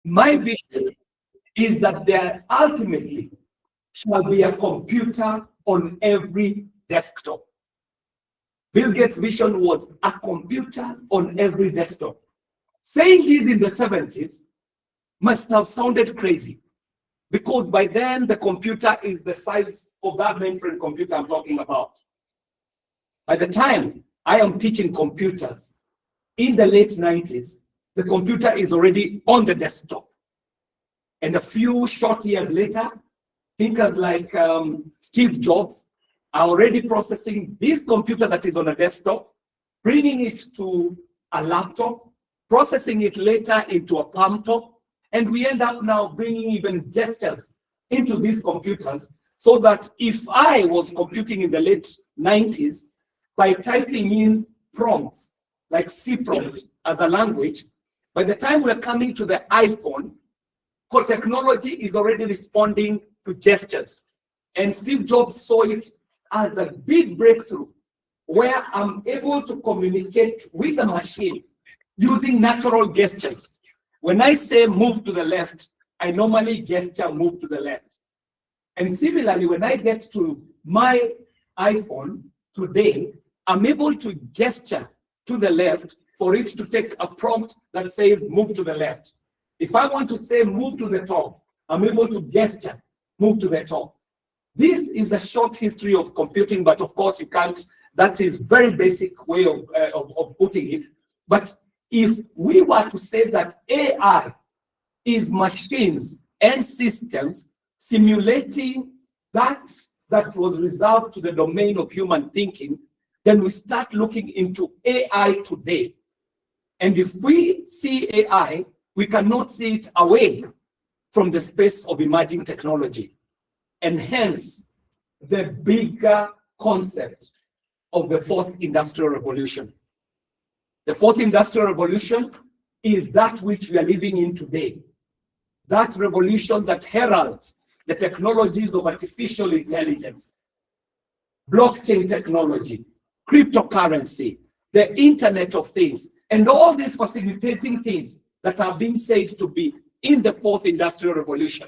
My vision is that there ultimately shall be a computer on every desktop. Bill Gates' vision was a computer on every desktop. Saying this in the 70s must have sounded crazy, because by then the computer is the size of that mainframe computer I'm talking about. By the time I am teaching computers in the late 90s, the computer is already on the desktop. And a few short years later, thinkers like Steve Jobs are already processing this computer that is on a desktop, bringing it to a laptop, processing it later into a palm top, and we end up now bringing even gestures into these computers, so that if I was computing in the late 90s, by typing in prompts, like C prompt as a language, by the time we're coming to the iPhone, technology is already responding to gestures. And Steve Jobs saw it as a big breakthrough, where I'm able to communicate with a machine using natural gestures. When I say move to the left, I normally gesture move to the left. And similarly, when I get to my iPhone today, I'm able to gesture to the left for it to take a prompt that says move to the left. If I want to say move to the top, I'm able to gesture move to the top. This is a short history of computing, but of course you can't, that is very basic way of putting it. But if we were to say that AI is machines and systems simulating that was reserved to the domain of human thinking, then we start looking into AI today. And if we see AI, we cannot see it away from the space of emerging technology. And hence, the bigger concept of the fourth industrial revolution. The fourth industrial revolution is that which we are living in today. That revolution that heralds the technologies of artificial intelligence, blockchain technology, cryptocurrency, the Internet of Things, and all these facilitating things that are being said to be in the fourth industrial revolution.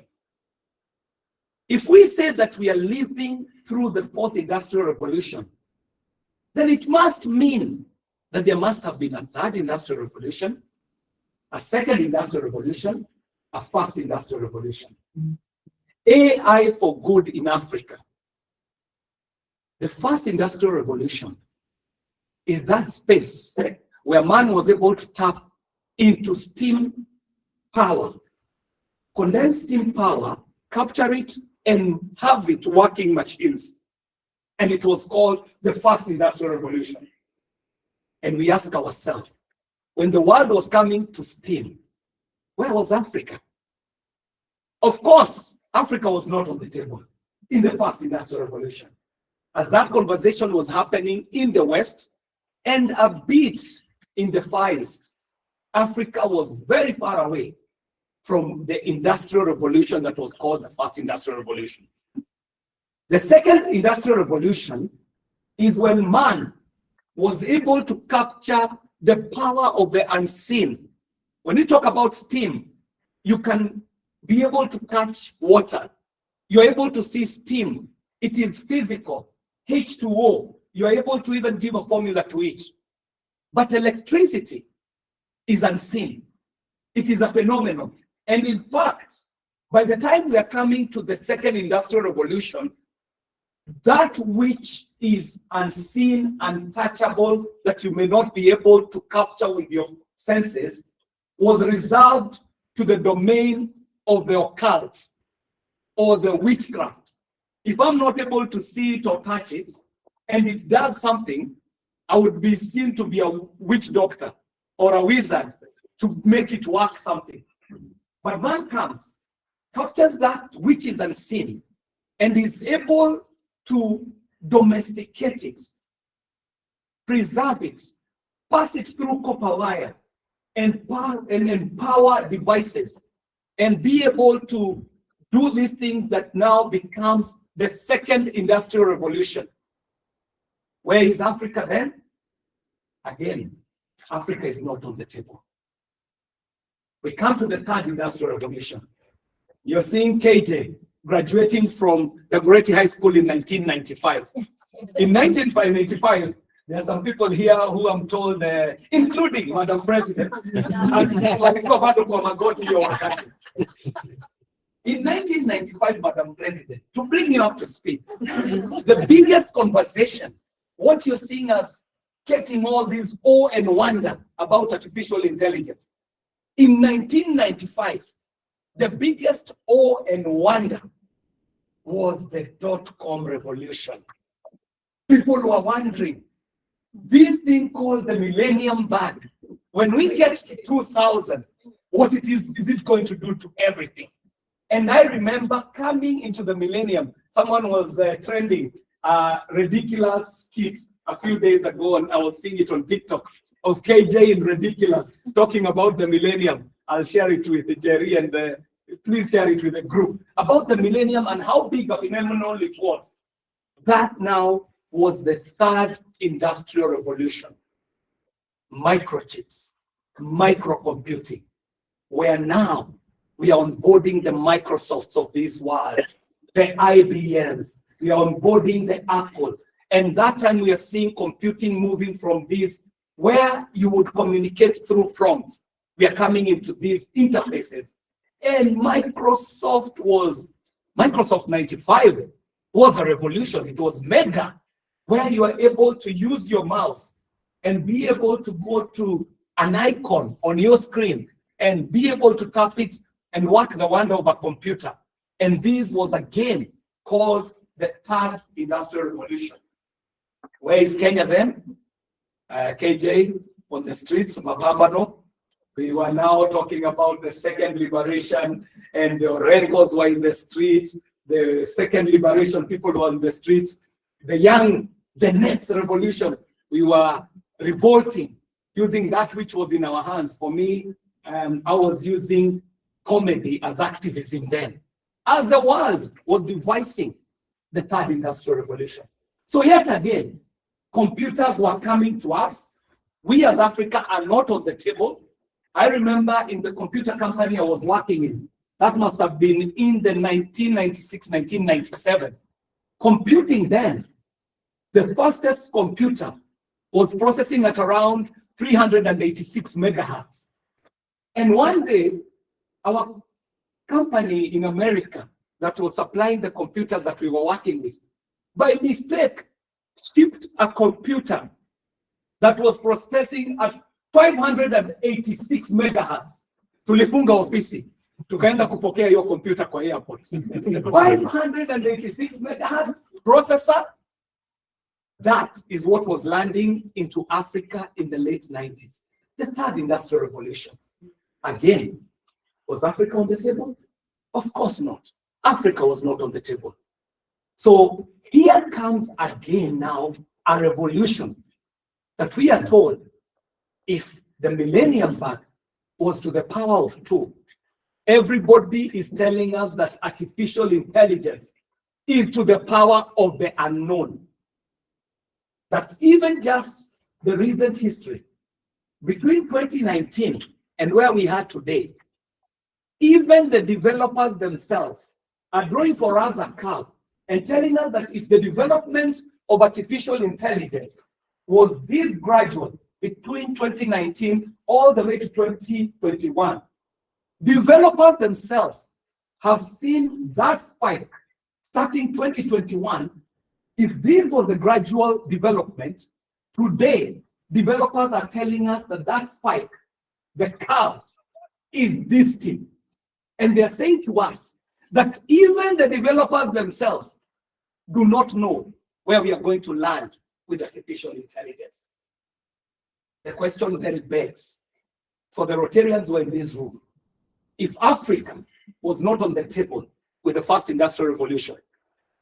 If we say that we are living through the fourth industrial revolution, then it must mean that there must have been a third industrial revolution, a second industrial revolution, a first industrial revolution. AI for good in Africa. The first industrial revolution is that space where man was able to tap into steam power, condense steam power, capture it, and have it working machines. And it was called the first industrial revolution. And we ask ourselves, when the world was coming to steam, where was Africa? Of course, Africa was not on the table in the first industrial revolution. As that conversation was happening in the West and a bit in the Far East, Africa was very far away from the industrial revolution that was called the first industrial revolution. The second industrial revolution is when man was able to capture the power of the unseen. When you talk about steam, you can be able to catch water. You're able to see steam. It is physical, H2O. You're able to even give a formula to it. But electricity is unseen. It is a phenomenon. And in fact, by the time we are coming to the second industrial revolution, that which is unseen, untouchable, that you may not be able to capture with your senses, was reserved to the domain of the occult or the witchcraft. If I'm not able to see it or touch it, and it does something, I would be seen to be a witch doctor or a wizard to make it work something. But man comes, captures that which is unseen, and is able to domesticate it, preserve it, pass it through copper wire, and empower devices, and be able to do this thing that now becomes the second industrial revolution. Where is Africa then? Again, Africa is not on the table. We come to the third industrial revolution. You're seeing KJ graduating from Dagoretti High School in 1995. In 1995, there are some people here who I'm told, including Madam President, in 1995, Madam President, to bring you up to speed, the biggest conversation, what you're seeing as getting all this awe and wonder about artificial intelligence. In 1995, the biggest awe and wonder was the dot-com revolution. People were wondering, this thing called the millennium bug, when we get to 2000, what is it going to do to everything? And I remember coming into the millennium, someone was trending a ridiculous skit a few days ago, and I was seeing it on TikTok, of KJ in ridiculous, talking about the millennium. I'll share it with Jerry and please share it with the group, about the millennium and how big a phenomenon it was. That now was the third industrial revolution. Microchips, microcomputing, where now we are onboarding the Microsofts of this world, the IBMs, we are onboarding the Apple. And that time we are seeing computing moving from this, where you would communicate through prompts. We are coming into these interfaces. And Microsoft 95 was a revolution. It was mega, where you are able to use your mouse and be able to go to an icon on your screen and be able to tap it and work the wonder of a computer. And this was again called the third industrial revolution. Where is Kenya then? KJ on the streets, Mapambano. We were now talking about the second liberation, and the Orengos were in the street. The second liberation, people were on the streets. The next revolution, we were revolting, using that which was in our hands. For me, I was using comedy as activism then, as the world was devising the third industrial revolution. So yet again, computers were coming to us. We as Africa are not on the table. I remember in the computer company I was working in, that must have been in the 1996, 1997. Computing then, the fastest computer was processing at around 386 megahertz. And one day, our company in America that was supplying the computers that we were working with, by mistake, shipped a computer that was processing at 586 megahertz. Tulifunga ofisi, tukaenda kupokea hiyo computer kwa airport. 586 megahertz processor. That is what was landing into Africa in the late 90s. The third industrial revolution. Again, was Africa on the table? Of course not. Africa was not on the table. So here comes again now a revolution that we are told, if the millennium bug was to the power of 2, everybody is telling us that artificial intelligence is to the power of the unknown. That even just the recent history between 2019 and where we are today, even the developers themselves are drawing for us a curve and telling us that if the development of artificial intelligence was this gradual between 2019 all the way to 2021, developers themselves have seen that spike starting 2021. If this was the gradual development, today, developers are telling us that that spike, the curve, is this steep. And they're saying to us that even the developers themselves do not know where we are going to land with artificial intelligence. The question then begs, for the Rotarians who are in this room, if Africa was not on the table with the first industrial revolution,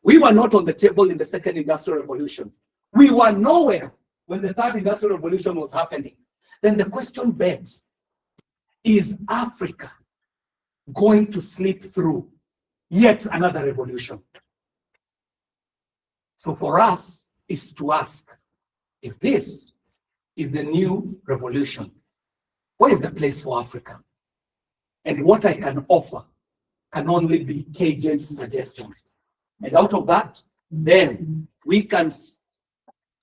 we were not on the table in the second industrial revolution, we were nowhere when the third industrial revolution was happening, then the question begs, is Africa going to slip through yet another revolution? So for us is to ask, if this is the new revolution, where is the place for Africa? And what I can offer can only be KJ's suggestions. And out of that, then we can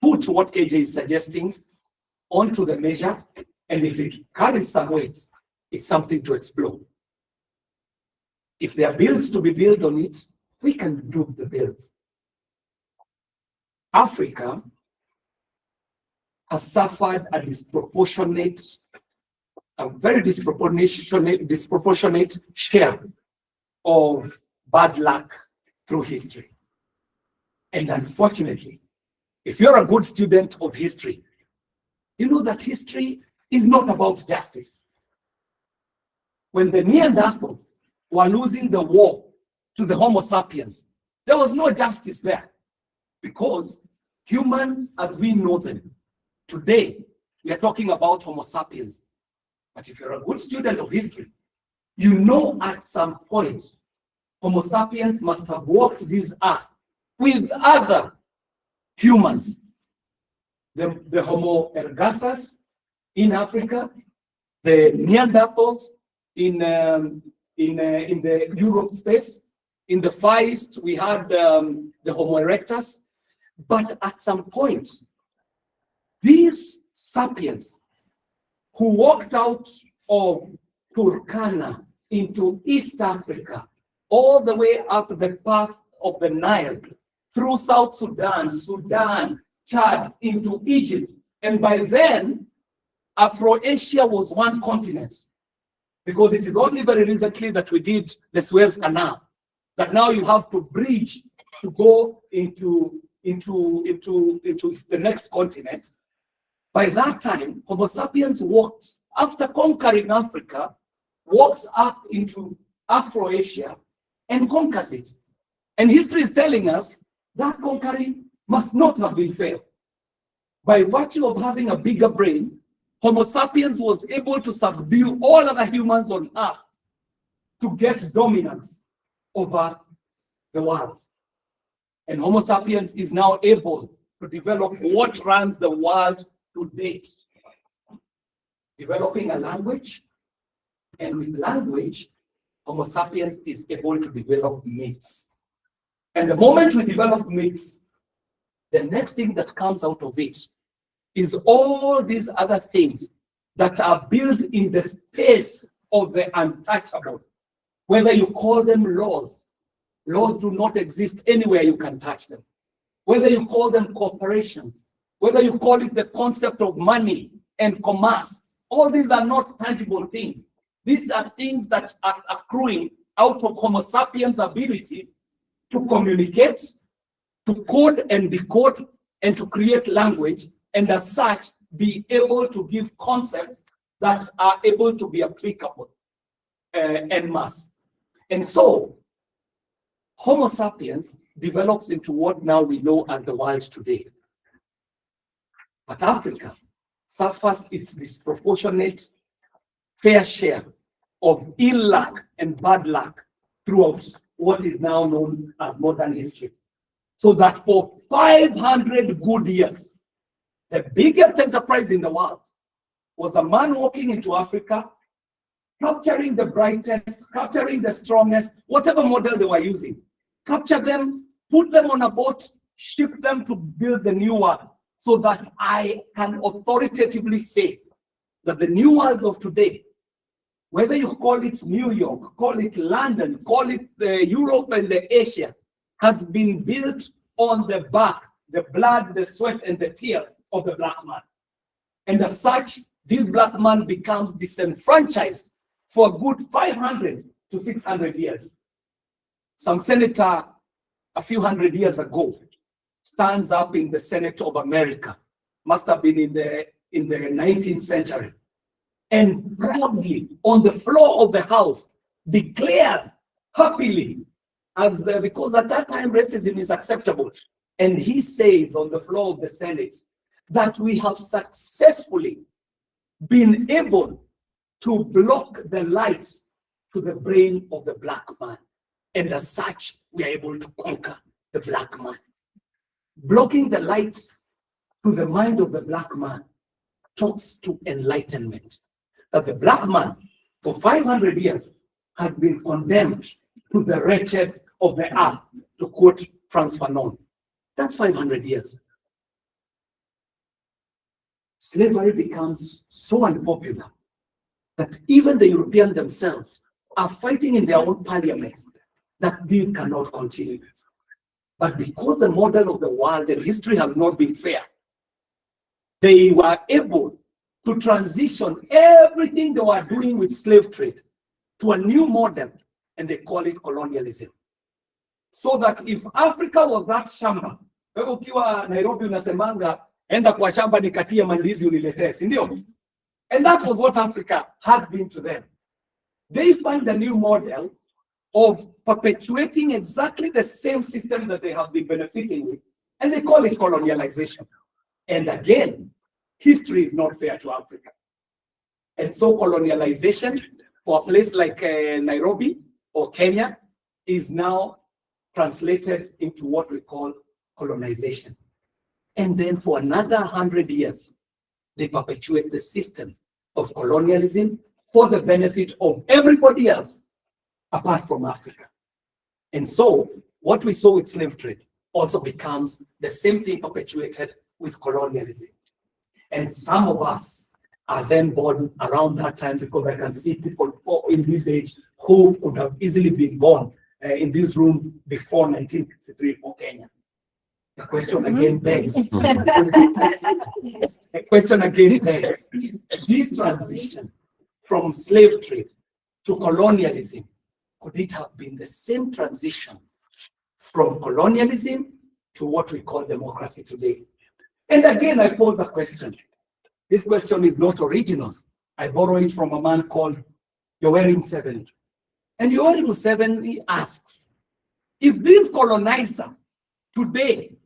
put what KJ is suggesting onto the measure. And if it carries some weight, it's something to explore. If there are bills to be built on it, we can do the bills. Africa has suffered a very disproportionate share of bad luck through history. And unfortunately, if you're a good student of history, you know that history is not about justice. When the Neanderthals were losing the war to the Homo sapiens, there was no justice there, because humans as we know them today, we are talking about Homo sapiens. But if you're a good student of history, you know at some point, Homo sapiens must have walked this earth with other humans. The Homo ergaster in Africa, the Neanderthals in the Europe space. In the Far East, we had the Homo erectus. But at some point, these sapiens who walked out of Turkana into East Africa, all the way up the path of the Nile, through South Sudan, Chad, into Egypt. And by then, Afro-Asia was one continent, because it is only very recently that we did the Suez Canal, that now you have to bridge to go into the next continent. By that time, Homo sapiens walked, after conquering Africa, walks up into Afro-Asia and conquers it. And history is telling us that conquering must not have been fair. By virtue of having a bigger brain, Homo sapiens was able to subdue all other humans on Earth to get dominance over the world. And Homo sapiens is now able to develop what runs the world to date. Developing a language, and with language, Homo sapiens is able to develop myths. And the moment we develop myths, the next thing that comes out of it is all these other things that are built in the space of the untouchable. Whether you call them laws, laws do not exist anywhere you can touch them. Whether you call them corporations, whether you call it the concept of money and commerce, all these are not tangible things. These are things that are accruing out of Homo sapiens' ability to communicate, to code and decode, and to create language, and as such, be able to give concepts that are able to be applicable en masse. And so, Homo sapiens develops into what now we know as the world today. But Africa suffers its disproportionate fair share of ill luck and bad luck throughout what is now known as modern history. So that for 500 good years, the biggest enterprise in the world was a man walking into Africa, capturing the brightest, capturing the strongest, whatever model they were using, capture them, put them on a boat, ship them to build the new world, so that I can authoritatively say that the new worlds of today, whether you call it New York, call it London, call it Europe and the Asia, has been built on the back, the blood, the sweat, and the tears of the black man. And as such, this black man becomes disenfranchised for a good 500 to 600 years. Some senator a few hundred years ago stands up in the Senate of America, must have been in the 19th century, and proudly on the floor of the House declares happily, because at that time racism is acceptable, and he says on the floor of the Senate that we have successfully been able to block the light to the brain of the black man, and as such we are able to conquer the black man. Blocking the light to the mind of the black man talks to enlightenment. That the black man for 500 years has been condemned to the wretched of the earth, to quote Frantz Fanon. That's 500 years. Slavery becomes so unpopular that even the Europeans themselves are fighting in their own parliaments that this cannot continue. But because the model of the world and history has not been fair, they were able to transition everything they were doing with slave trade to a new model, and they call it colonialism. So that if Africa was that shamba, wewe ukiwa Nairobi unasemanga enda kwa shamba nikatie mandizi uniletee, si ndio? And that was what Africa had been to them. They find a new model of perpetuating exactly the same system that they have been benefiting with, and they call it colonialization. And again, history is not fair to Africa. And so colonialization for a place like Nairobi or Kenya is now translated into what we call colonization. And then for another 100 years, they perpetuate the system of colonialism for the benefit of everybody else apart from Africa. And so what we saw with slave trade also becomes the same thing perpetuated with colonialism. And some of us are then born around that time, because I can see people in this age who could have easily been born in this room before 1963 for Kenya. The question again begs. The question again begs. This transition from slave trade to colonialism, could it have been the same transition from colonialism to what we call democracy today? And again, I pose a question. This question is not original. I borrow it from a man called Waweru 7. And Waweru 7 asks, if this colonizer today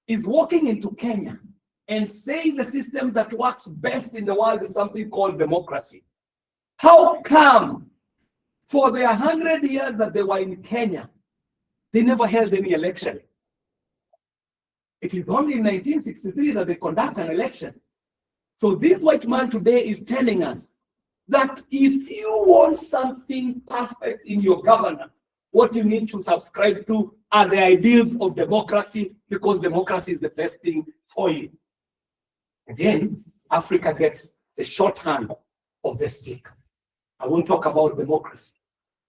is walking into Kenya and saying the system that works best in the world is something called democracy, how come for the 100 years that they were in Kenya, they never held any election? It is only in 1963 that they conduct an election. So this white man today is telling us that if you want something perfect in your governance, what you need to subscribe to are the ideals of democracy, because democracy is the best thing for you. Again, Africa gets the shorthand of the stick. I won't talk about democracy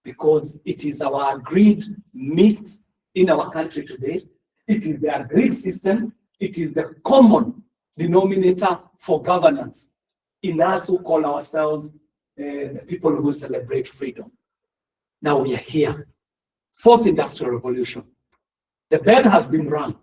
because it is our agreed myth in our country today. It is the agreed system. It is the common denominator for governance in us who call ourselves the people who celebrate freedom. Now we are here. Fourth industrial revolution. The bell has been rung.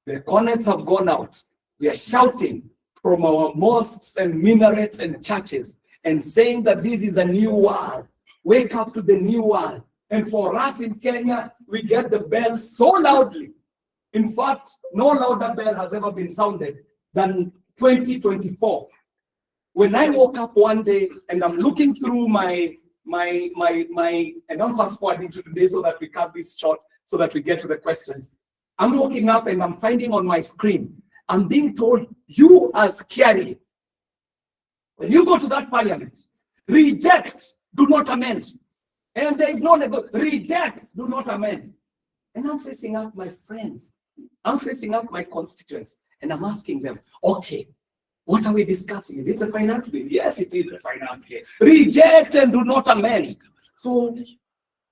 The cornets have gone out. We are shouting from our mosques and minarets and churches and saying that this is a new world. Wake up to the new world. And for us in Kenya, we get the bell so loudly. In fact, no louder bell has ever been sounded than 2024. When I woke up one day and I'm looking through my and I'm fast forwarding to today so that we cut this short, so that we get to the questions. I'm looking up and I'm finding on my screen, I'm being told, you are scary. When you go to that parliament, reject, do not amend. And there is no reject, do not amend. And I'm facing up my friends. I'm facing up my constituents. And I'm asking them, okay, what are we discussing? Is it the finance bill? Yes, it is the finance bill. Reject and do not amend. So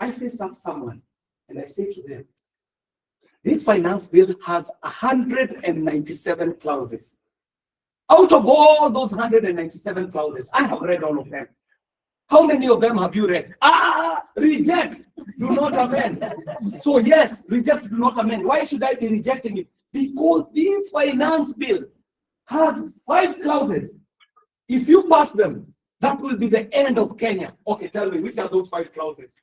I face up someone and I say to them, this finance bill has 197 clauses. Out of all those 197 clauses, I have read all of them. How many of them have you read? Reject, do not amend. So yes, reject, do not amend. Why should I be rejecting it? Because this finance bill has 5 clauses. If you pass them, that will be the end of Kenya. Okay, tell me, which are those 5 clauses?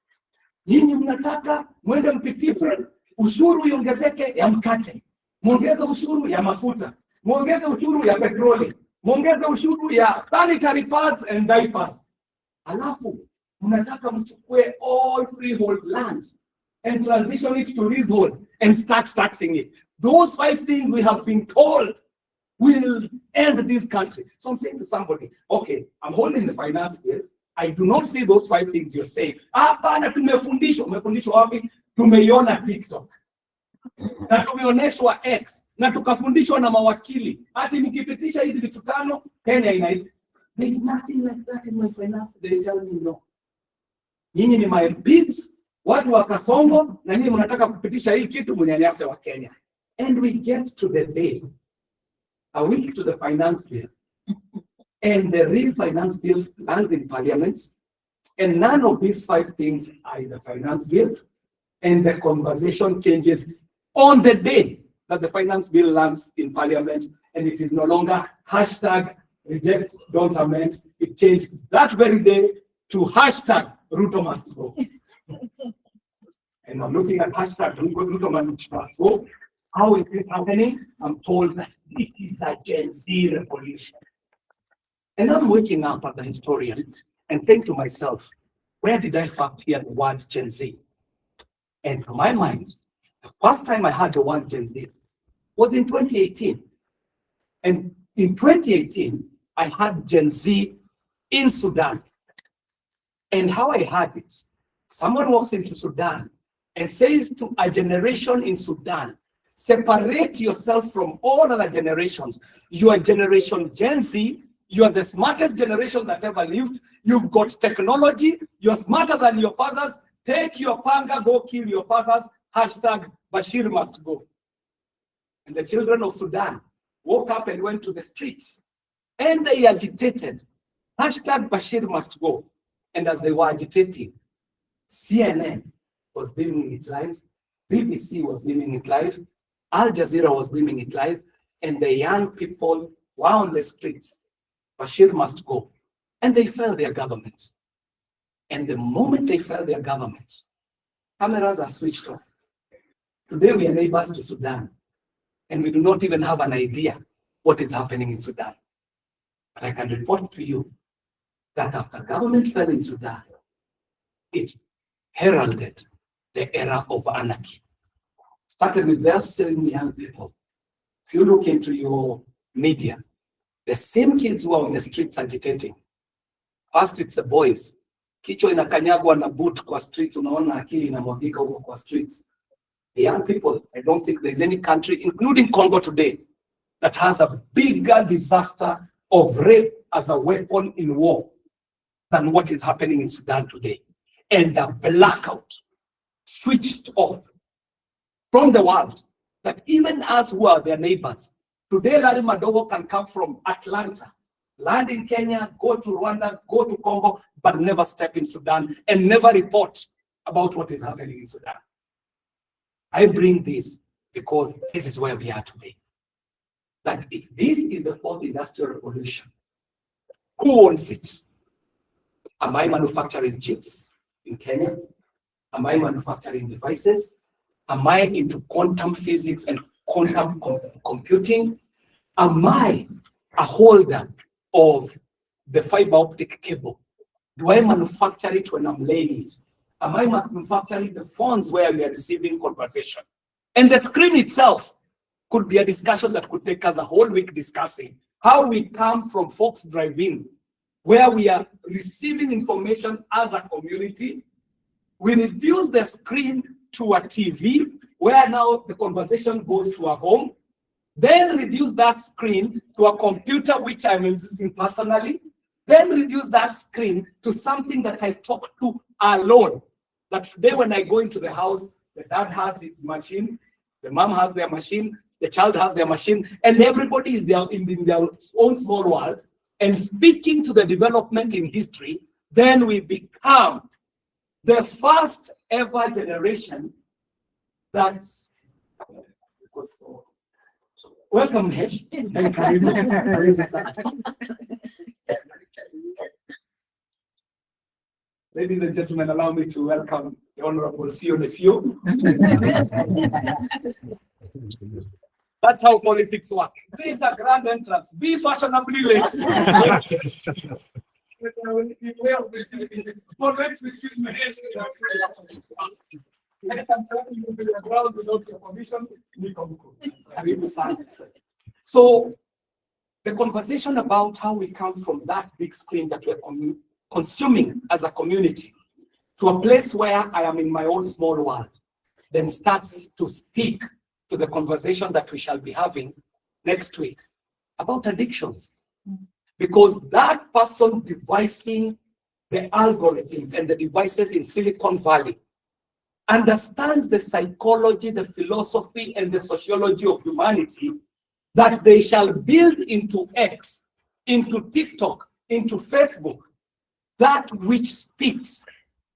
Nyinyi mnataka mwende mpitishe ushuru iongezeke ya mkate, muongeze ushuru ya mafuta, muongeze ushuru ya petroli, muongeze ushuru ya sanitary pads and diapers. Alafu mnataka mchukue all freehold land and transition it to leasehold and start taxing it. Those 5 things we have been told will end this country. So I'm saying to somebody, okay, I'm holding the finance bill. I do not see those 5 things you're saying. Hapana, umefundishwa wapi? Tumeiona TikTok. Na tumeoneshwa X. Na tukafundishwa na mawakili. Ati mkipitisha hizi vitu 5, Kenya inaita. There is nothing like that in my finance. They tell me no. Nyinyi ni my bids, watu wa Kasongo, na nyinyi mnataka kupitisha hii kitu mnyanyase wa Kenya. And we get to the day, a week to the finance bill, and the real finance bill lands in parliament, and none of these 5 things are in the finance bill, and the conversation changes on the day that the finance bill lands in parliament, and it is no longer hashtag reject, don't amend. It changed that very day to hashtag Ruto must go. And I'm looking at hashtag Ruto must go. How is this happening? I'm told that it is a Gen Z revolution. And I'm waking up as a historian and think to myself, where did I first hear the word Gen Z? And to my mind, the first time I heard the word Gen Z was in 2018. And in 2018, I had Gen Z in Sudan. And how I heard it, someone walks into Sudan and says to a generation in Sudan, separate yourself from all other generations. You are generation Gen Z. You are the smartest generation that ever lived. You've got technology. You're smarter than your fathers. Take your panga, go kill your fathers. Hashtag Bashir must go. And the children of Sudan woke up and went to the streets. And they agitated. Hashtag Bashir must go. And as they were agitating, CNN was beaming it live. BBC was beaming it live. Al Jazeera was beaming it live. And the young people were on the streets. Bashir must go. And they fell their government. And the moment they fell their government, cameras are switched off. Today we are neighbors to Sudan. And we do not even have an idea what is happening in Sudan. But I can report to you that after government fell in Sudan, it heralded the era of anarchy. Started with their selling young people. If you look into your media, the same kids who are on the streets agitating. First, it's the boys. Kichwa inakanyagwa na boot kwa streets, unaona akili inamwagika huko kwa streets. The young people, I don't think there's any country, including Congo today, that has a bigger disaster of rape as a weapon in war than what is happening in Sudan today. And the blackout switched off from the world, that even us who are their neighbors, today Larry Madowo can come from Atlanta, land in Kenya, go to Rwanda, go to Congo, but never step in Sudan and never report about what is happening in Sudan. I bring this because this is where we are today. That if this is the 4th industrial revolution, who owns it? Am I manufacturing chips in Kenya? Am I manufacturing devices? Am I into quantum physics and quantum computing? Am I a holder of the fiber optic cable? Do I manufacture it when I'm laying it? Am I manufacturing the phones where we are receiving conversation? And the screen itself could be a discussion that could take us a whole week discussing how we come from Fox Drive-In, where we are receiving information as a community. We reduce the screen to a TV, where now the conversation goes to a home, then reduce that screen to a computer, which I'm using personally, then reduce that screen to something that I talk to alone. That today when I go into the house, the dad has his machine, the mom has their machine, the child has their machine, and everybody is in their own small world. And speaking to the development in history, then we become the first ever generation that, welcome, Hesh. Ladies and gentlemen, allow me to welcome the Honorable Fiona Fio. That's how politics works. Be a grand entrance. Be fashionably late. So the conversation about how we come from that big screen that we're consuming as a community to a place where I am in my own small world, then starts to speak to the conversation that we shall be having next week about addictions. Because that person devising the algorithms and the devices in Silicon Valley understands the psychology, the philosophy, and the sociology of humanity that they shall build into X, into TikTok, into Facebook, that which speaks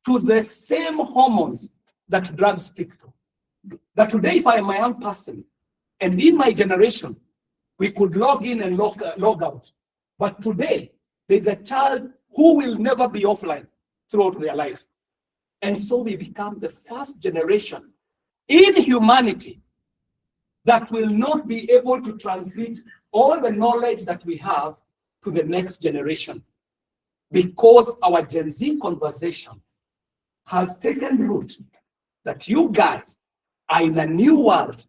to the same hormones that drugs speak to. That today, if I am a young person, and in my generation, we could log in and log out. But today, there's a child who will never be offline throughout their life. And so we become the first generation in humanity that will not be able to transit all the knowledge that we have to the next generation, because our Gen Z conversation has taken root that you guys are in a new world,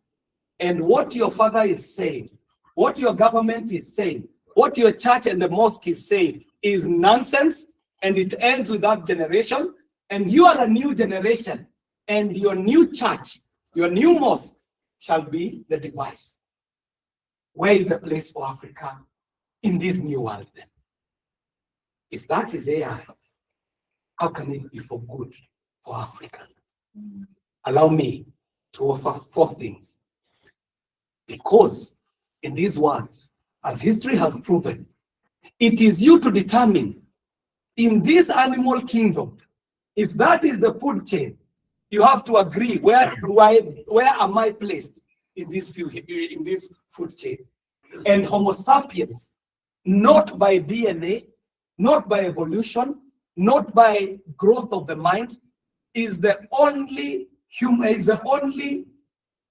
and what your father is saying, what your government is saying, what your church and the mosque is saying is nonsense, and it ends with that generation. And you are a new generation, and your new church, your new mosque shall be the device. Where is the place for Africa in this new world then? If that is AI, how can it be for good for Africa? Allow me to offer 4 things. Because in this world, as history has proven, it is you to determine in this animal kingdom, if that is the food chain, you have to agree where am I placed in this food chain. And Homo sapiens, not by DNA, not by evolution, not by growth of the mind, is the only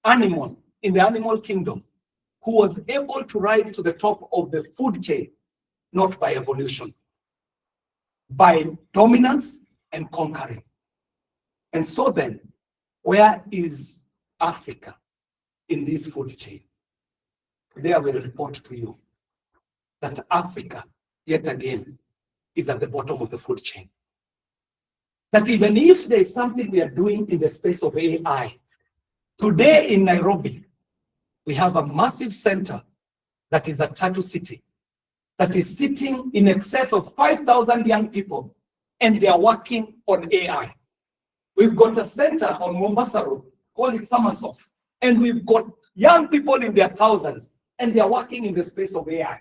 animal in the animal kingdom who was able to rise to the top of the food chain, not by evolution, by dominance and conquering. And so then, where is Africa in this food chain? Today I will report to you that Africa, yet again, is at the bottom of the food chain. That even if there is something we are doing in the space of AI, today in Nairobi, we have a massive center that is a tattoo city, that is sitting in excess of 5,000 young people, and they are working on AI. We've got a center on Mombasa Road, called it Summer Sauce, and we've got young people in their thousands, and they are working in the space of AI.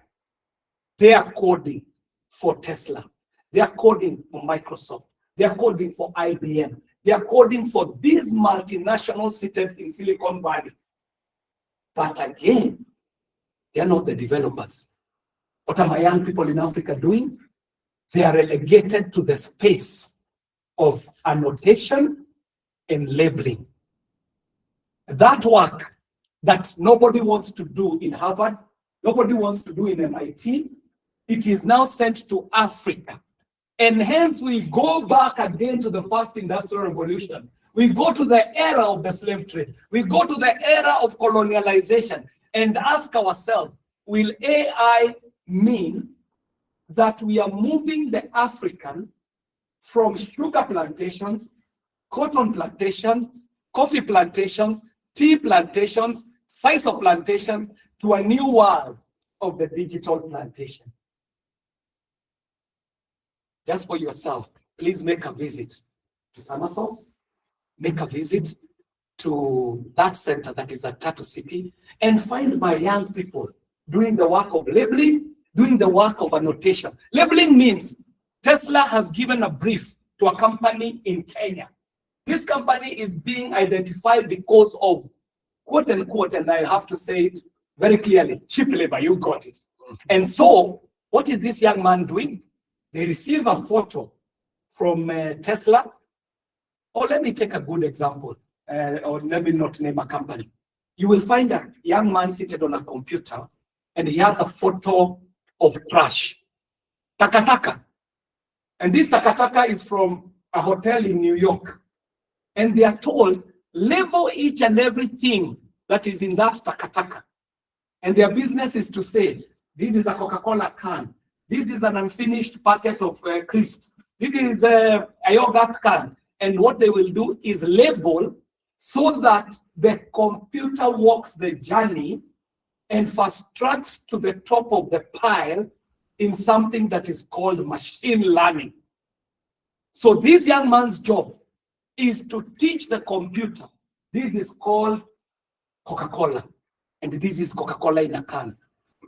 They are coding for Tesla. They are coding for Microsoft. They are coding for IBM. They are coding for these multinationals seated in Silicon Valley. But again, they are not the developers. What are my young people in Africa doing? They are relegated to the space of annotation and labeling. That work that nobody wants to do in Harvard, nobody wants to do in MIT, it is now sent to Africa. And hence we go back again to the first industrial revolution. We go to the era of the slave trade. We go to the era of colonialization and ask ourselves, will AI mean that we are moving the African from sugar plantations, cotton plantations, coffee plantations, tea plantations, sisal plantations, to a new world of the digital plantation? Just for yourself, please make a visit to Summer Sauce, make a visit to that center that is at Tattoo City, and find my young people doing the work of labeling, doing the work of annotation. Labeling means Tesla has given a brief to a company in Kenya. This company is being identified because of, quote unquote, and I have to say it very clearly, cheap labor, you got it. And so, what is this young man doing? They receive a photo from Tesla. Or let me take a good example, or let me not name a company. You will find a young man seated on a computer, and he has a photo of trash, takataka. And this takataka is from a hotel in New York. And they are told, label each and everything that is in that takataka. And their business is to say, This is a Coca-Cola can. This is an unfinished packet of crisps. This is a yogurt can. And what they will do is label so that the computer walks the journey and fast tracks to the top of the pile in something that is called machine learning. So this young man's job is to teach the computer. This is called Coca-Cola, and this is Coca-Cola in a can.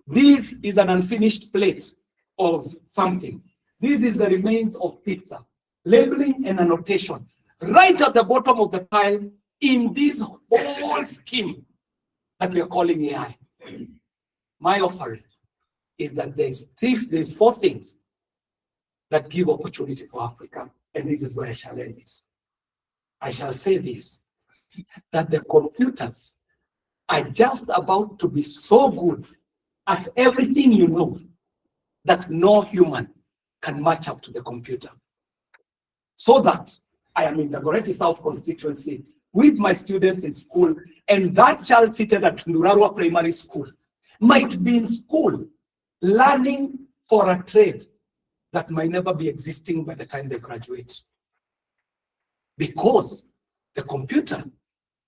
This is an unfinished plate of something. This is the remains of pizza. Labeling and annotation right at the bottom of the pile in this whole scheme that we are calling AI. My offering is that there's 4 things that give opportunity for Africa, and this is where I shall end it. I shall say this, that the computers are just about to be so good at everything you know that no human can match up to the computer. So that I am in the Dagoretti South constituency with my students in school, and that child seated at Nurarua Primary School might be in school learning for a trade that might never be existing by the time they graduate. Because the computer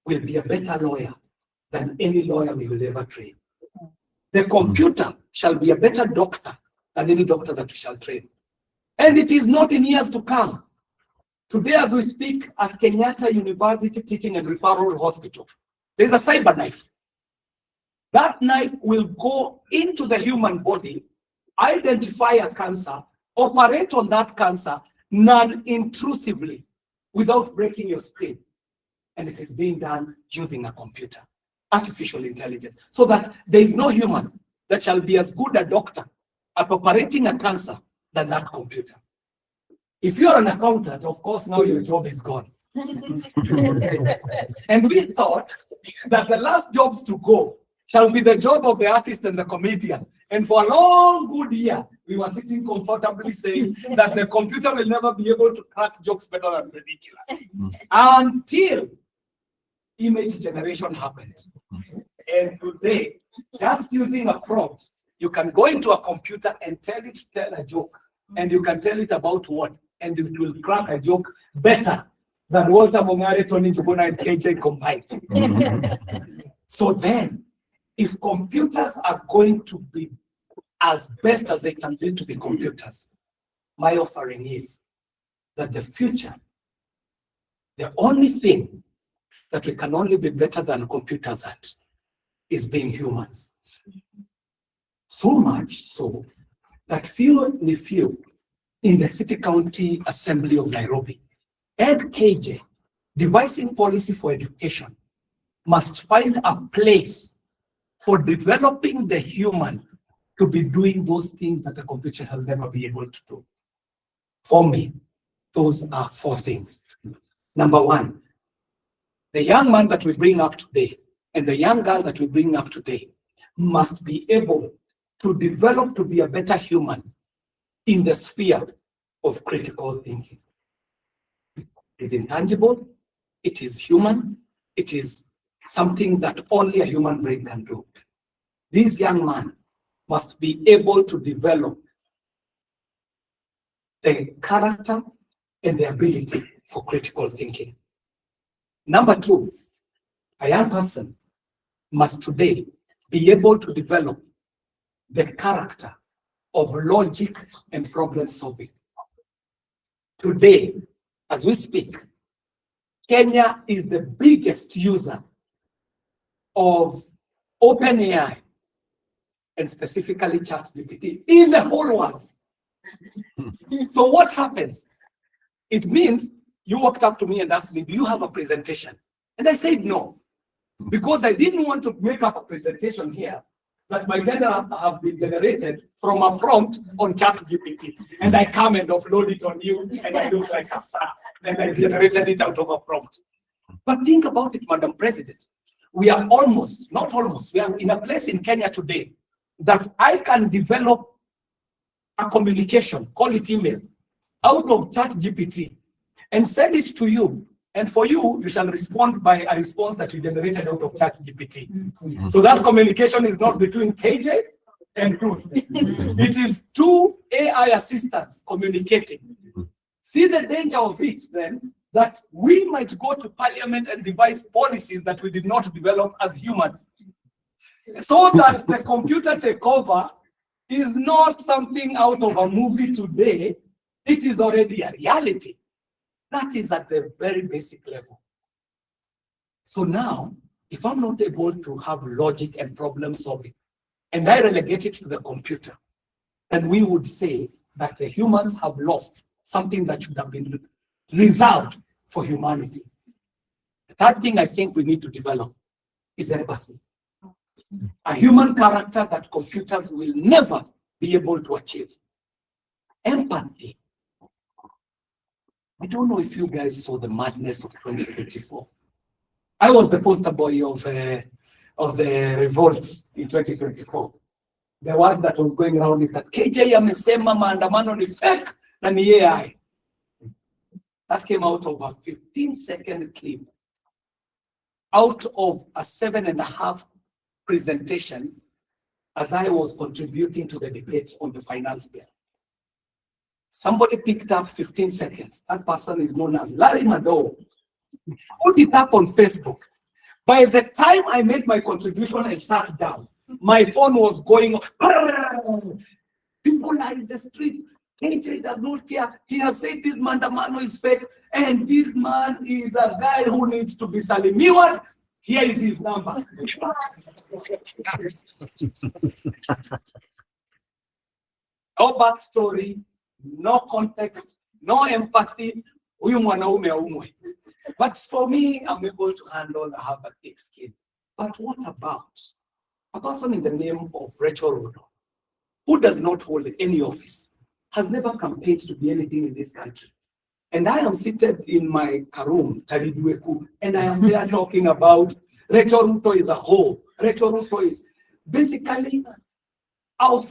will be a better lawyer than any lawyer we will ever train. The computer shall be a better doctor than any doctor that we shall train. And it is not in years to come. Today, as we speak at Kenyatta University Teaching and Referral Hospital, there's a cyber knife. That knife will go into the human body, identify a cancer, operate on that cancer non-intrusively without breaking your screen. And it is being done using a computer, artificial intelligence, so that there is no human that shall be as good a doctor at operating a cancer than that computer. If you're an accountant, of course, now your job is gone. And we thought that the last jobs to go shall be the job of the artist and the comedian. And for a long good year, we were sitting comfortably saying that the computer will never be able to crack jokes better than ridiculous. Until image generation happened. And today, just using a prompt, you can go into a computer and tell it to tell a joke. And you can tell it about what? And it will crack a joke better than Walter Mongare, Tony Jubona, and KJ combined. So then, if computers are going to be as best as they can be to be computers, my offering is that the future, the only thing that we can only be better than computers at is being humans. So much so that few in the City County Assembly of Nairobi and KJ, devising policy for education, must find a place for developing the human to be doing those things that the computer will never be able to do. For me, those are 4 things. Number 1, the young man that we bring up today and the young girl that we bring up today must be able to develop to be a better human in the sphere of critical thinking. It's intangible, it is human, it is something that only a human brain can do. This young man must be able to develop the character and the ability for critical thinking. Number 2, a young person must today be able to develop the character of logic and problem solving. Today, as we speak, Kenya is the biggest user of OpenAI and specifically ChatGPT in the whole world. So what happens? It means you walked up to me and asked me, do you have a presentation? And I said no, because I didn't want to make up a presentation here that might have been generated from a prompt on ChatGPT. And I come and offload it on you and I look like a star. And I generated it out of a prompt. But think about it, Madam President. We are we are in a place in Kenya today that I can develop a communication, call it email, out of ChatGPT and send it to you. And for you, you shall respond by a response that you generated out of ChatGPT. So that communication is not between KJ and truth. It is two AI assistants communicating. See the danger of it then, that we might go to parliament and devise policies that we did not develop as humans. So that the computer takeover is not something out of a movie today, it is already a reality. That is at the very basic level. So now, if I'm not able to have logic and problem solving, and I relegate it to the computer, then we would say that the humans have lost something that should have been reserved for humanity. The third thing I think we need to develop is empathy. A human character that computers will never be able to achieve. Empathy. I don't know if you guys saw the madness of 2024. I was the poster boy of the revolt in 2024. The word that was going around is that KJ amesema maandamano ni fake na ni AI. That came out of a 15-second clip, out of a 7.5 presentation as I was contributing to the debate on the finance bill. Somebody picked up 15 seconds. That person is known as Larry Mado. Put it up on Facebook. By the time I made my contribution and sat down, my phone was going, people are in the street. KJ does not care. He has said this Mandamano is fake, and this man is a guy who needs to be salimiwad. Here is his number. No backstory, no context, no empathy. But for me, I'm able to handle, I have a thick skin. But what about a person in the name of Rachel Ruto, who does not hold any office, has never campaigned to be anything in this country? And I am seated in my karum, Talidueku, and I am there talking about Rachel Ruto is a whore. Rachel Ruto is basically out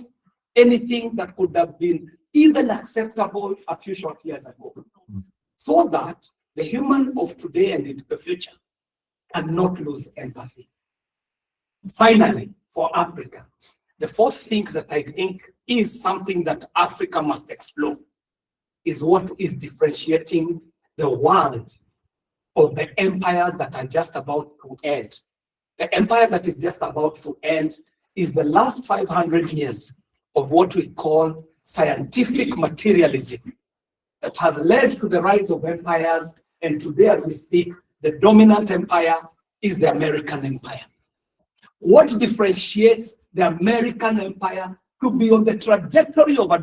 anything that could have been even acceptable a few short years ago. So that the human of today and into the future cannot lose empathy. Finally, for Africa, the fourth thing that I think is something that Africa must explore is what is differentiating the world of the empires that are just about to end. The empire that is just about to end is the last 500 years of what we call scientific materialism that has led to the rise of empires. And today, as we speak, the dominant empire is the American empire. What differentiates the American empire to be on the trajectory of a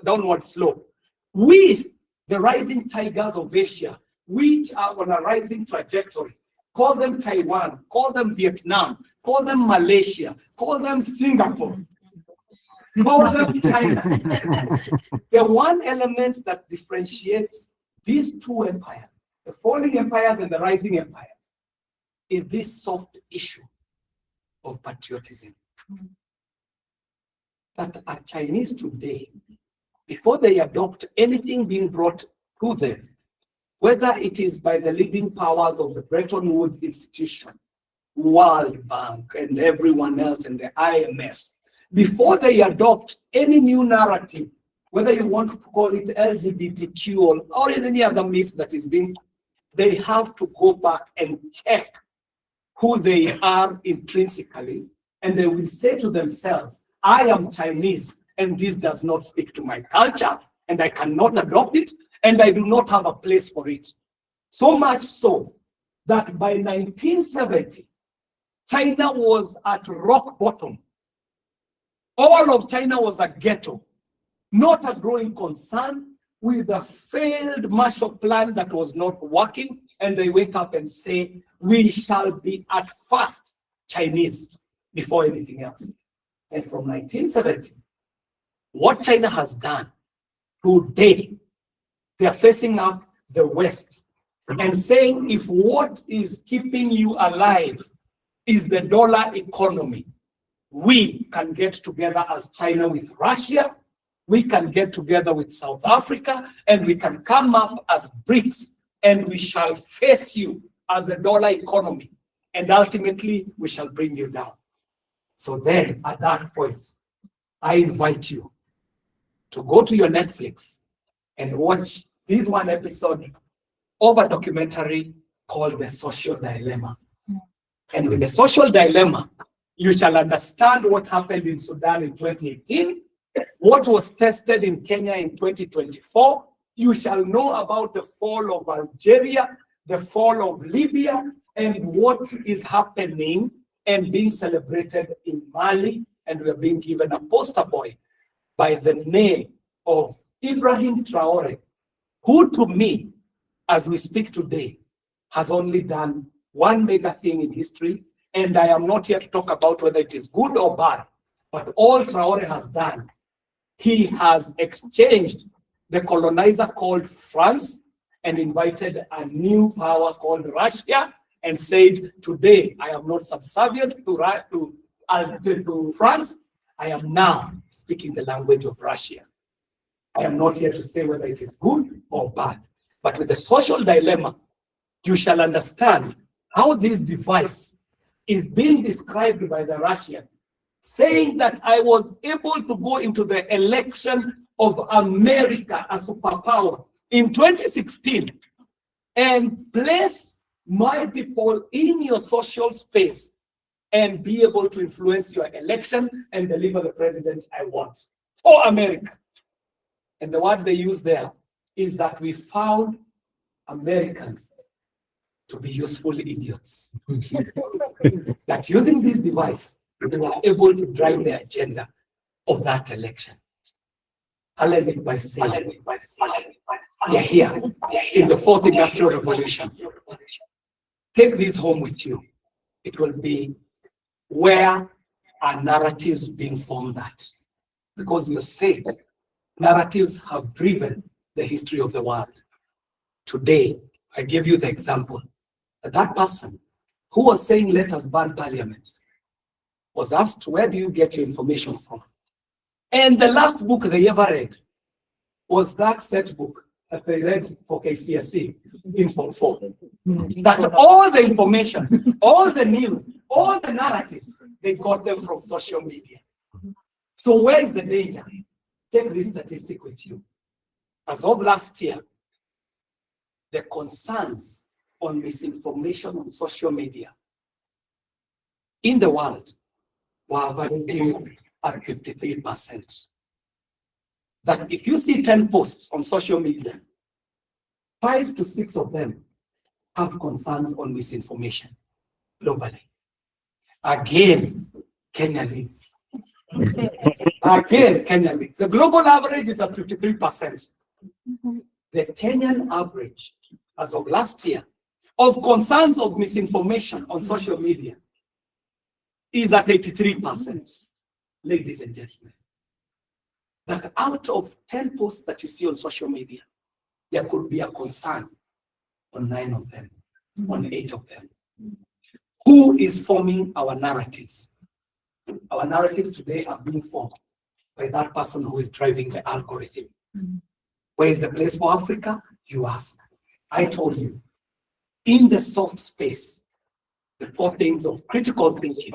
downward slope with the rising tigers of Asia, which are on a rising trajectory? Call them Taiwan, call them Vietnam, call them Malaysia, call them Singapore, call them China. The one element that differentiates these two empires, the falling empires and the rising empires, is this soft issue of patriotism. That a Chinese today, before they adopt anything being brought to them, whether it is by the leading powers of the Bretton Woods institution, World Bank, and everyone else, and the IMFs, before they adopt any new narrative, whether you want to call it LGBTQ or any other myth that is being, they have to go back and check who they are intrinsically, and they will say to themselves, I am Chinese, and this does not speak to my culture, and I cannot adopt it, and I do not have a place for it. So much so that by 1970, China was at rock bottom. All of China was a ghetto, not a growing concern, with a failed Marshall Plan that was not working, and they wake up and say, we shall be at first Chinese before anything else. And from 1970, what China has done today, they are facing up the West and saying, if what is keeping you alive is the dollar economy, we can get together as China with Russia, we can get together with South Africa, and we can come up as BRICS, and we shall face you as the dollar economy, and ultimately we shall bring you down. So then, at that point, I invite you to go to your Netflix and watch this one episode of a documentary called The Social Dilemma. And with The Social Dilemma, you shall understand what happened in Sudan in 2018, what was tested in Kenya in 2024. You shall know about the fall of Algeria, the fall of Libya, and what is happening and being celebrated in Mali. And we are being given a poster boy by the name of Ibrahim Traore, who to me, as we speak today, has only done one mega thing in history. And I am not here to talk about whether it is good or bad, but all Traore has done, he has exchanged the colonizer called France and invited a new power called Russia and said, today I am not subservient to France. I am now speaking the language of Russia. I am not here to say whether it is good or bad, but with The Social Dilemma, you shall understand how this device is being described by the Russian, saying that I was able to go into the election of America, a superpower, in 2016 and place my people in your social space and be able to influence your election and deliver the president I want for America. And the word they use there is that we found Americans to be useful idiots. That using this device, they were able to drive the agenda of that election. I'll end it by saying, we are here in the fourth industrial revolution. Take this home with you. It will be where our narratives being formed at. Because we have said narratives have driven the history of the world. Today, I gave you the example that that person who was saying, let us ban parliament, was asked, where do you get your information from? And the last book they ever read was that set book that they read for KCSE in Form 4. That all the information, all the news, all the narratives, they got them from social media. So where is the danger? Take this statistic with you. As of last year, the concerns on misinformation on social media in the world were varying at 53%. That if you see 10 posts on social media, 5 to 6 of them have concerns on misinformation globally. Again, Kenya leads. Again, Kenya leads. The global average is at 53%. The Kenyan average, as of last year, of concerns of misinformation on social media is at 83%. Ladies and gentlemen, that out of 10 posts that you see on social media, there could be a concern on 9 of them, on 8 of them. Who is forming our narratives? Our narratives today are being formed by that person who is driving the algorithm. Where is the place for Africa? You ask. I told you, in the soft space, the 4 things of critical thinking,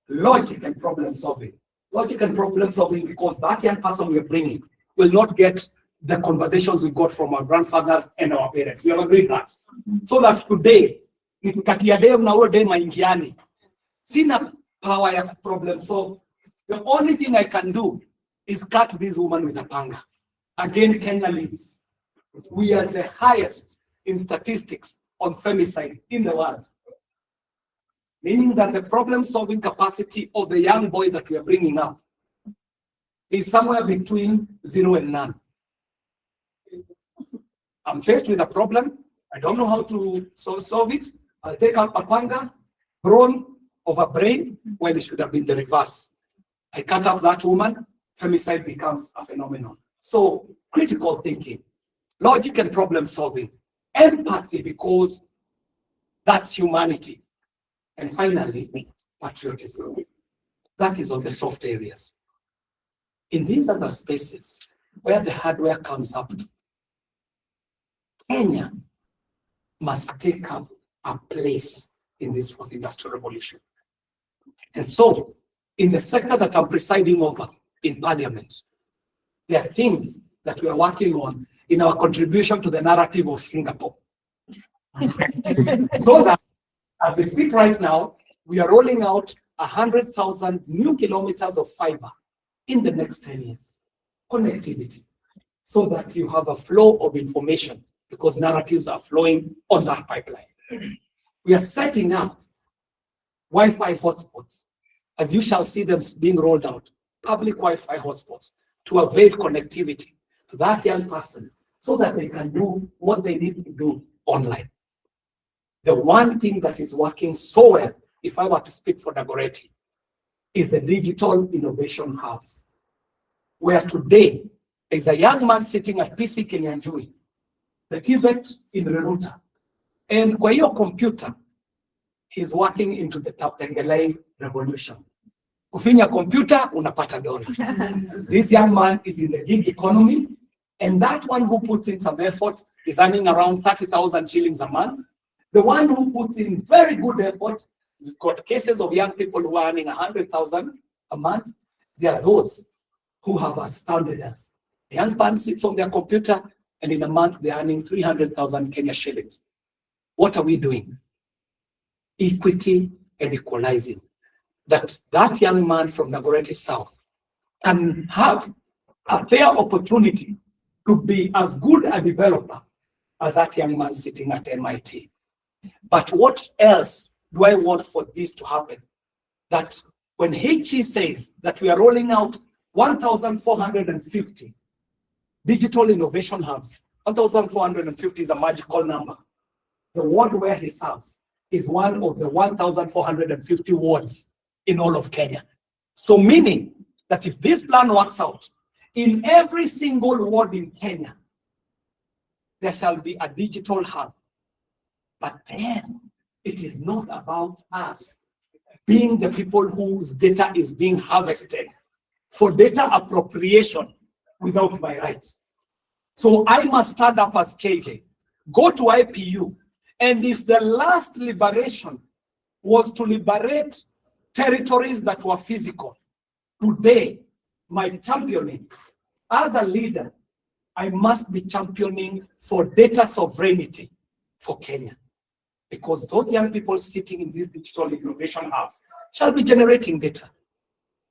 logic and problem solving. Logic and problem solving, because that young person we're bringing will not get the conversations we got from our grandfathers and our parents. We have agreed that. So that today, nikikatia day na ule day maingiani, sina power ya problem solve. The only thing I can do is cut this woman with a panga. Again, Kenya leads. We are the highest in statistics on femicide in the world. Meaning that the problem-solving capacity of the young boy that we are bringing up is somewhere between 0 and none. I'm faced with a problem. I don't know how to solve it. I'll take out a panga, brawn of a brain, when it should have been the reverse. I cut up that woman, femicide becomes a phenomenon. So critical thinking, logic and problem solving, empathy, because that's humanity. And finally, patriotism. That is on the soft areas. In these other spaces where the hardware comes up to, Kenya must take up a place in this fourth industrial revolution. And so, in the sector that I'm presiding over, in Parliament. There are things that we are working on in our contribution to the narrative of Singapore. So that as we speak right now, we are rolling out 100,000 new kilometers of fiber in the next 10 years. Connectivity. So that you have a flow of information because narratives are flowing on that pipeline. We are setting up Wi-Fi hotspots, as you shall see them being rolled out, public Wi-Fi hotspots to avail connectivity to that young person so that they can do what they need to do online. The one thing that is working so well, if I were to speak for Dagoretti, is the digital innovation hubs, where today there's a young man sitting at PC Kenyanjui, the TVET in Reruta, and kwa hiyo computer, he's working into the Taptengelei revolution. Kufinya computer, unapata dola. This young man is in the gig economy, and that one who puts in some effort is earning around 30,000 shillings a month. The one who puts in very good effort, we've got cases of young people who are earning 100,000 a month. They are those who have astounded us. The young man sits on their computer, and in a month they're earning 300,000 Kenya shillings. What are we doing? Equity and equalizing. That young man from Dagoretti South can have a fair opportunity to be as good a developer as that young man sitting at MIT. But what else do I want for this to happen? That when HE says that we are rolling out 1,450 digital innovation hubs, 1,450 is a magical number. The ward where he serves is one of the 1,450 wards in all of Kenya. So meaning that if this plan works out, in every single ward in Kenya, there shall be a digital hub. But then it is not about us being the people whose data is being harvested for data appropriation without my rights. So I must stand up as KJ, go to IPU, and if the last liberation was to liberate territories that were physical, today, my championing, as a leader, I must be championing for data sovereignty for Kenya. Because those young people sitting in these digital innovation hubs shall be generating data.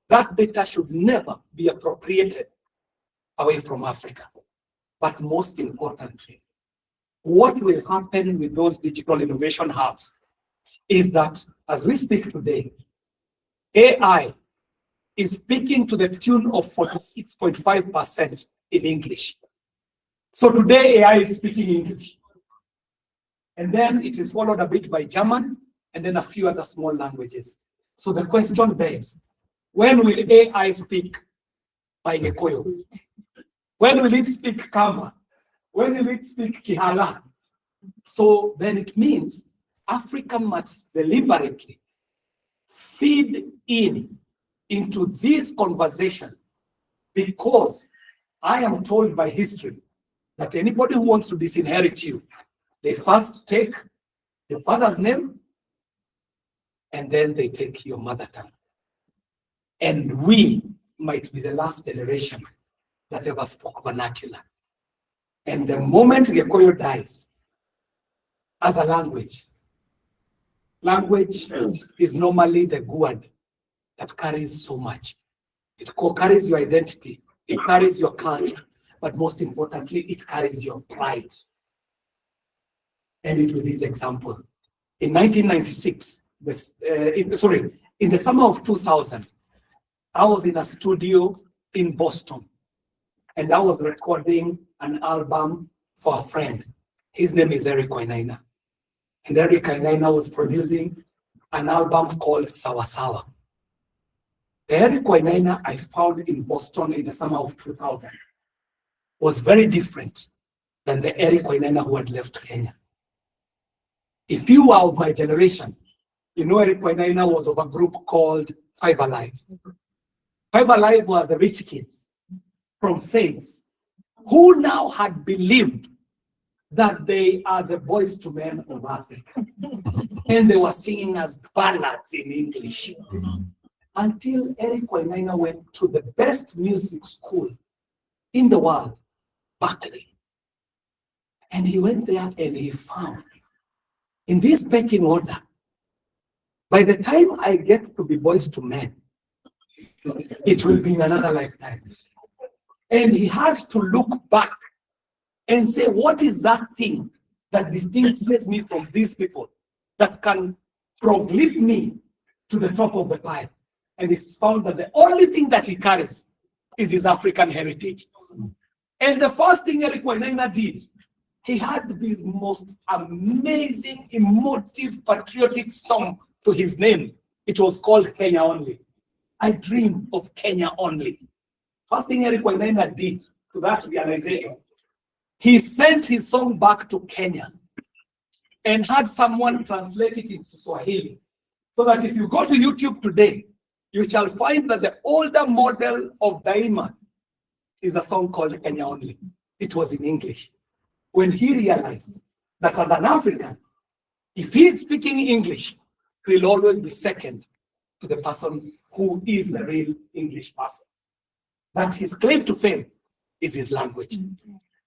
That data should never be appropriated away from Africa. But most importantly, what will happen with those digital innovation hubs is that as we speak today, AI is speaking to the tune of 46.5% in English. So today AI is speaking English. And then it is followed a bit by German, and then a few other small languages. So the question begs, when will AI speak by Gikuyu? When will it speak Kamba? When will it speak Kihala? So then it means Africa must deliberately feed into this conversation, because I am told by history that anybody who wants to disinherit you, they first take your father's name, and then they take your mother tongue. And we might be the last generation that ever spoke vernacular. And the moment Gikuyu dies as a language is normally the word that carries so much. It carries your identity, it carries your culture, but most importantly, it carries your pride. End it with this example. In 1996, in the summer of 2000, I was in a studio in Boston, and I was recording an album for a friend. His name is Eric Wainaina. And Eric Wainaina was producing an album called Sawa Sawa. The Eric Wainaina I found in Boston in the summer of 2000 was very different than the Eric Wainaina who had left Kenya. If you are of my generation, you know Eric Wainaina was of a group called Five Alive. Five Alive were the rich kids from Saints who now had believed that they are the boys to men of Africa. And they were singing as ballads in English. until Eric Wainaina went to the best music school in the world, Berkeley. And he went there and he found, in this pecking order, by the time I get to be boys to men, it will be in another lifetime. And he had to look back and say, what is that thing that distinguishes me from these people that can lift me to the top of the pile? And he's found that the only thing that he carries is his African heritage. And the first thing Eric Wainaina did, he had this most amazing, emotive, patriotic song to his name. It was called Kenya Only. I dream of Kenya only. First thing Eric Wainaina did to that realization, he sent his song back to Kenya and had someone translate it into Swahili. So that if you go to YouTube today, you shall find that the older model of Daima is a song called Kenya Only. It was in English. When he realized that as an African, if he's speaking English, he'll always be second to the person who is the real English person. That his claim to fame is his language.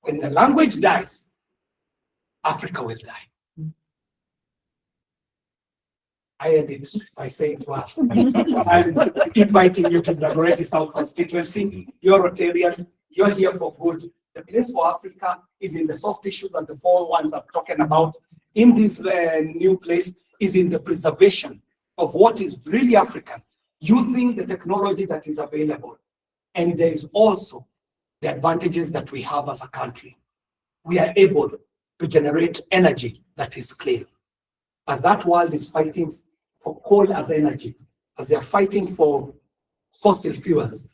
When the language dies, Africa will die. I end it by saying to us, I'm inviting you to the Dagoretti South constituency. You're Rotarians, you're here for good. The place for Africa is in the soft issues and the 4 ones I'm talking about. In this new place is in the preservation of what is really African, using the technology that is available. And there is also the advantages that we have as a country. We are able to generate energy that is clean. As that world is fighting for coal as energy, as they are fighting for fossil fuels,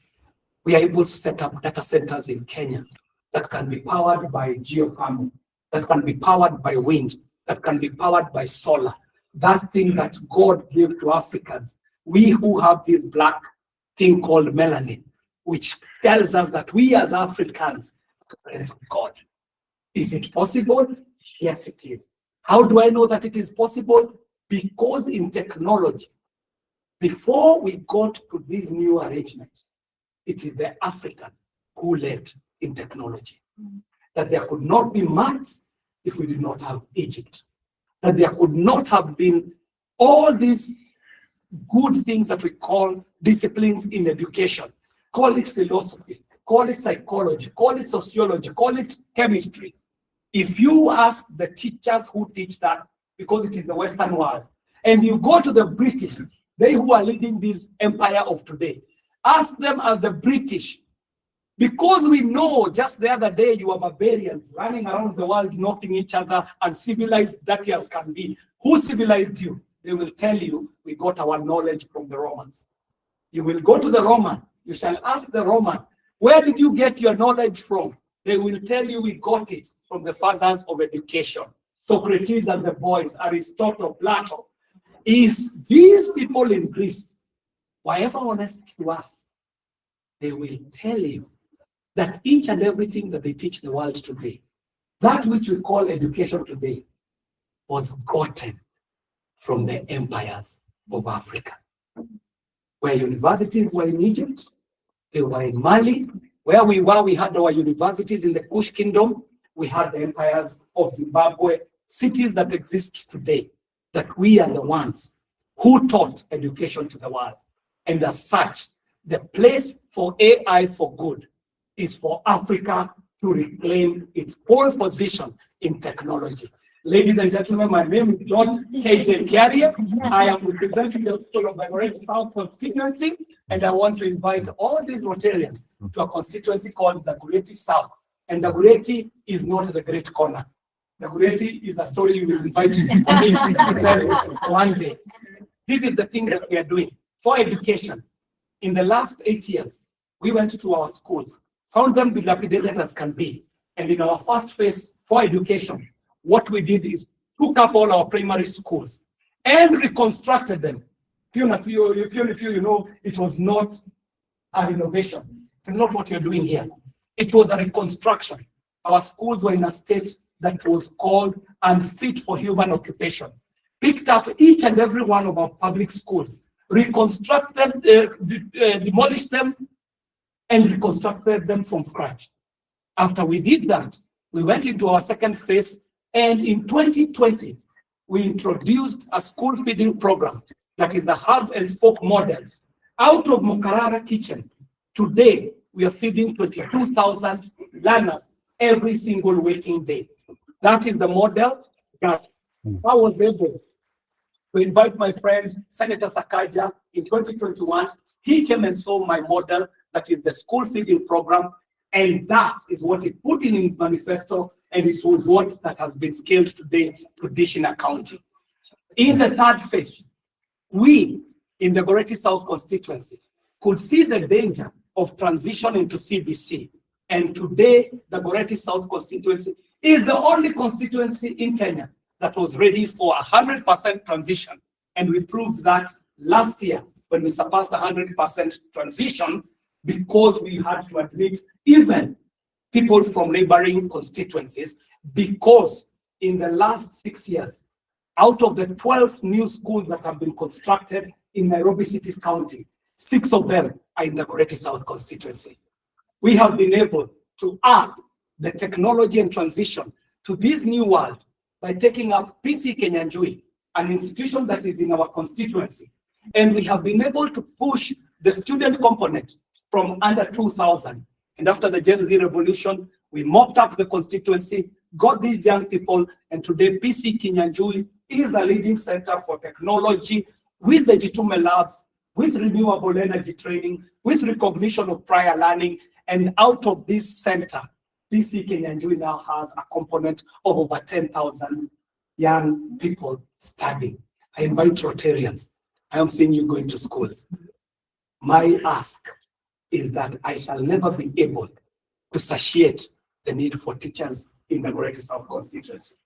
we are able to set up data centers in Kenya that can be powered by geothermal, that can be powered by wind, that can be powered by solar. That thing that God gave to Africans, we who have this black thing called melanin, which tells us that we as Africans are friends of God. Is it possible? Yes, it is. How do I know that it is possible? Because in technology, before we got to this new arrangement, it is the African who led in technology. That there could not be Mars if we did not have Egypt. That there could not have been all these good things that we call disciplines in education. Call it philosophy, call it psychology, call it sociology, call it chemistry. If you ask the teachers who teach that, because it is the Western world, and you go to the British, they who are leading this empire of today, ask them as the British, because we know just the other day you are barbarians running around the world, knocking each other, and civilized that as can be. Who civilized you? They will tell you, we got our knowledge from the Romans. You will go to the Roman, you shall ask the Roman, where did you get your knowledge from? They will tell you, we got it from the fathers of education. Socrates and the boys, Aristotle, Plato. If these people in Greece were ever honest to us, they will tell you that each and everything that they teach the world today, that which we call education today, was gotten from the empires of Africa. Where universities were in Egypt, they were in Mali. Where we were, we had our universities in the Kush Kingdom. We had the empires of Zimbabwe, cities that exist today, that we are the ones who taught education to the world. And as such, the place for AI for good is for Africa to reclaim its pole position in technology. Ladies and gentlemen, my name is John KJ Kiaria. I am representing the people of the Dagoretti South constituency, and I want to invite all these Rotarians to a constituency called the Dagoretti South. And Dagoretti is not the great corner. Dagoretti is a story you will invite me one day. This is the thing that we are doing for education. In the last 8 years, we went to our schools, found them dilapidated as can be. And in our first phase for education, what we did is took up all our primary schools and reconstructed them. You know, it was not a renovation. It's not what you're doing here. It was a reconstruction. Our schools were in a state that was called unfit for human occupation. Picked up each and every one of our public schools. reconstructed, demolished them, and reconstructed them from scratch. After we did that, we went into our second phase, and in 2020, we introduced a school feeding program that is the hub and spoke model. Out of Mokarara Kitchen, today we are feeding 22,000 learners every single working day. That is the model that I was able to invite my friend, Senator Sakaja, in 2021. He came and saw my model, that is the school feeding program, and that is what he put in his manifesto, and it was what that has been scaled today to Dishina County. In the third phase, we in the Dagoretti South constituency could see the danger of transition into CBC. And today, the Dagoretti South constituency is the only constituency in Kenya that was ready for 100% transition. And we proved that last year when we surpassed 100% transition, because we had to admit even people from neighboring constituencies, because in the last 6 years, out of the 12 new schools that have been constructed in Nairobi City's county, 6 of them are in the Dagoretti South constituency. We have been able to add the technology and transition to this new world by taking up PC Kenyanjui, an institution that is in our constituency. And we have been able to push the student component from under 2,000. And after the Gen Z revolution, we mopped up the constituency, got these young people, and today PC Kenyanjui is a leading center for technology with the Jitume labs, with renewable energy training, with recognition of prior learning. And out of this center, PC Kenyanjui now has a component of over 10,000 young people studying. I invite Rotarians. I am seeing you going to schools. My ask is that I shall never be able to satiate the need for teachers in the Dagoretti South constituency.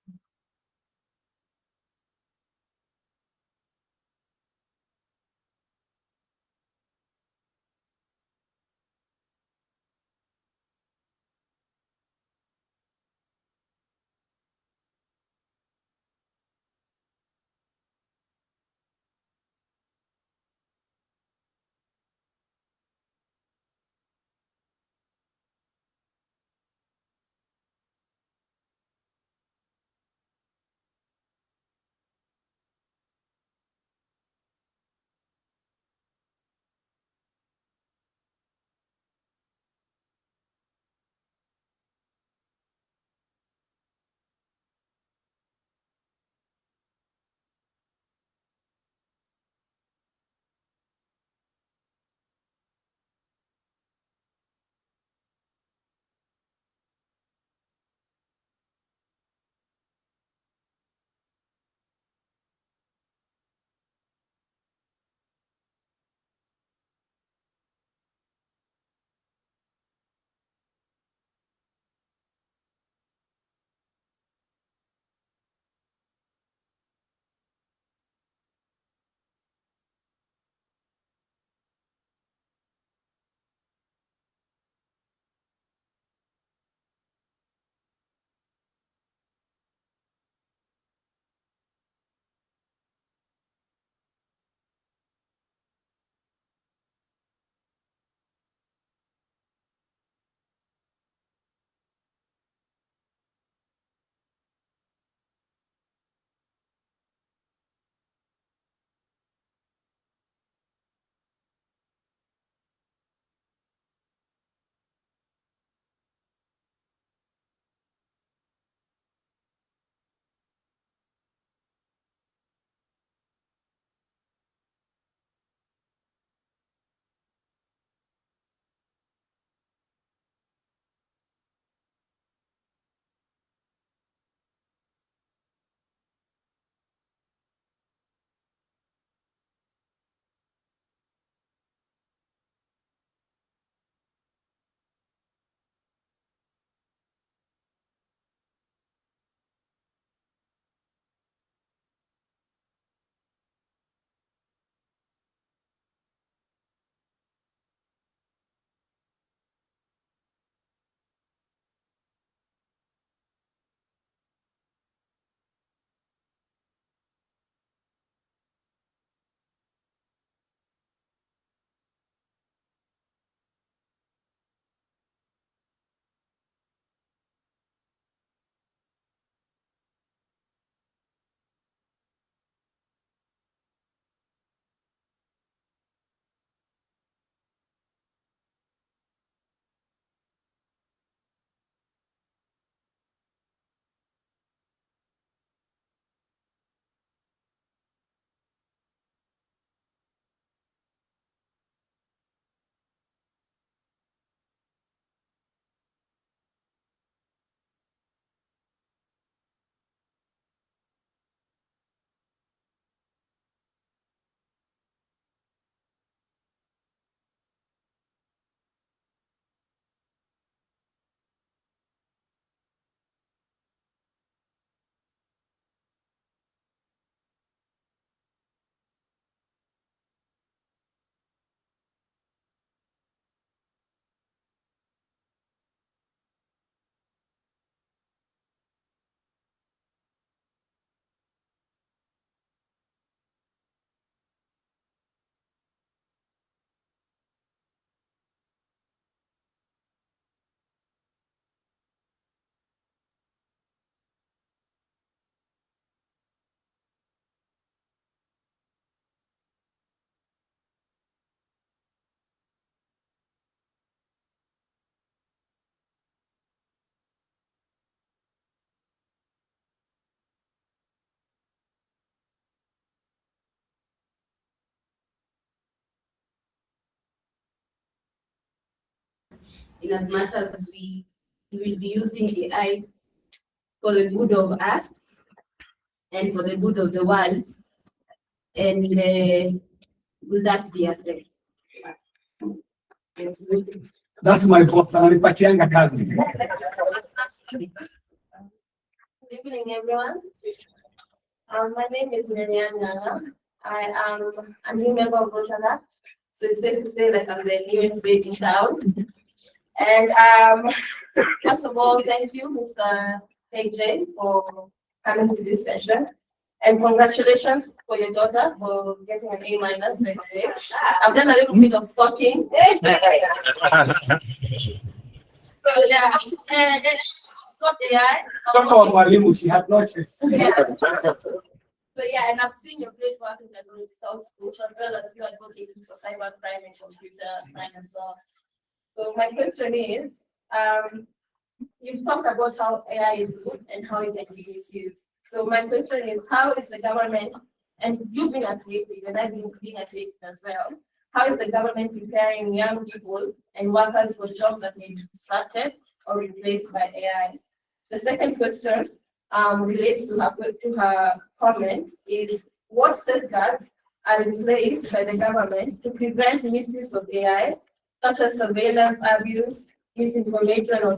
in as much as we will be using AI for the good of us and for the good of the world, and will that be a threat? That's my boss. Ananipatianga kazi. Good evening, everyone. My name is Marianne Nanga. I am a new member of Rotana, so it's safe to say that I'm the newest baby in town. And first of all, thank you, Mr. AJ, for coming to this session. And congratulations for your daughter for getting an A- today. I've done a little bit of stalking. So yeah, and it's not AI. Dr. Waweru, she had no choice. Yeah. So yeah, and I've seen your great work in Dagoretti South School, as well as you advocating for cybercrime and computer crime as well. So my question is, you've talked about how AI is good and how it can be misused. So my question is, how is the government, and you being a creative and I've been being a creative as well, how is the government preparing young people and workers for jobs that may be disrupted or replaced by AI? The second question relates to her comment is, what safeguards are in place by the government to prevent misuse of AI, such as surveillance abuse, misinformation or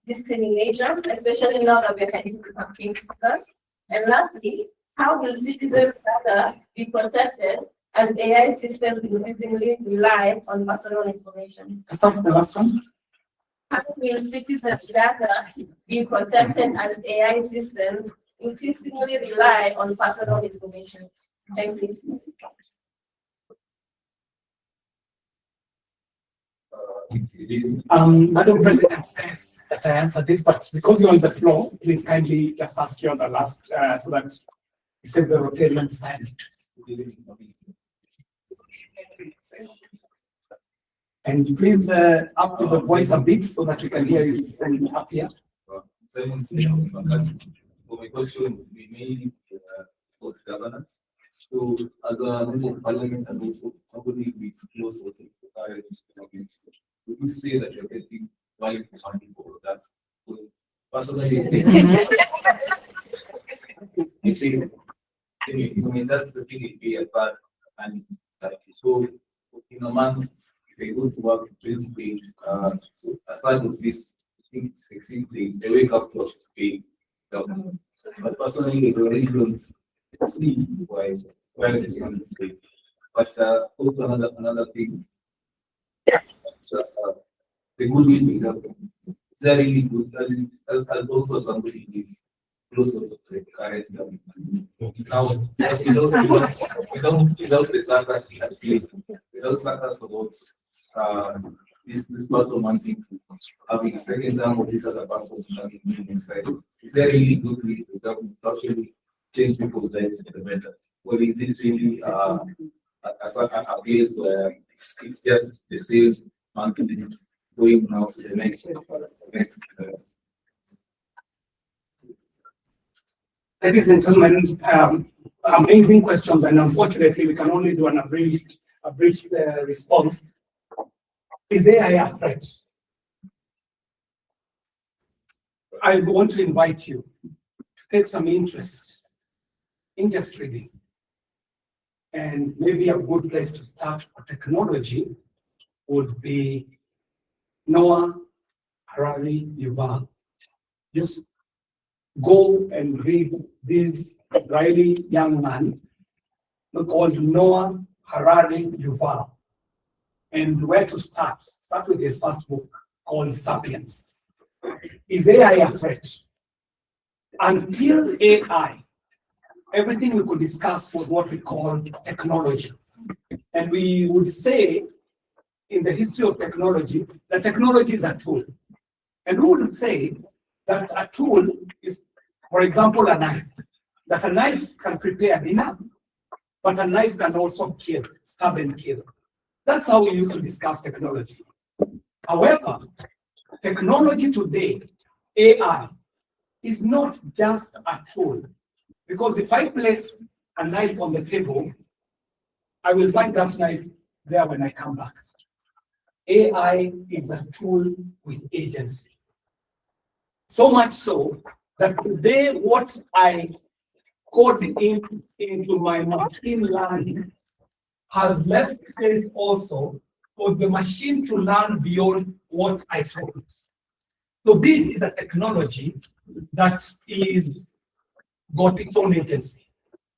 discrimination, especially now that we're heading to campaign season? And lastly, how will citizens' data be protected as AI systems increasingly rely on personal information? That's the last one. How will citizens' data be protected as AI systems increasingly rely on personal information? Thank you. Madam President says that I answered this, but because you're on the floor, please kindly just ask yours the last so that we save the Rotarian time. And please up to the voice a bit so that we can hear you from up here. For my question, we mainly for governance. So, as a member of parliament and also somebody who is close to the government, would you say that you're getting value for money for that? Personally, I mean, that's the thing, it be a bad and so in a month, if they go to work 20 days, so aside of this, I think it's 16 days, they wake up to pay government. But personally, they already don't see why this money is paid. But also another thing, the good news we have is that really good as also somebody is closer to the current government. Now, without the Saka without Saka supports this person wanting to having a second term of this other person inside, is there really good way to government actually change people's lives for the better? Or is it really a place where it's just the sales marketing going now to the next Ladies and gentlemen, amazing questions, and unfortunately, we can only do an abridged response. Is AI a threat? I want to invite you to take some interest in just reading. And maybe a good place to start for technology would be Noah Harari Yuval. Just go and read this Israeli young man called Noah Harari Yuval. And where to start? Start with his first book called Sapiens. Is AI a threat? Until AI, everything we could discuss was what we call technology. And we would say in the history of technology, that technology is a tool. And we would say that a tool is, for example, a knife. That a knife can prepare dinner, but a knife can also kill, stab and kill. That's how we used to discuss technology. However, technology today, AI, is not just a tool. Because if I place a knife on the table, I will find that knife there when I come back. AI is a tool with agency. So much so that today what I code into my machine learning has left space also for the machine to learn beyond what I taught it. So this is a technology that is got its own agency.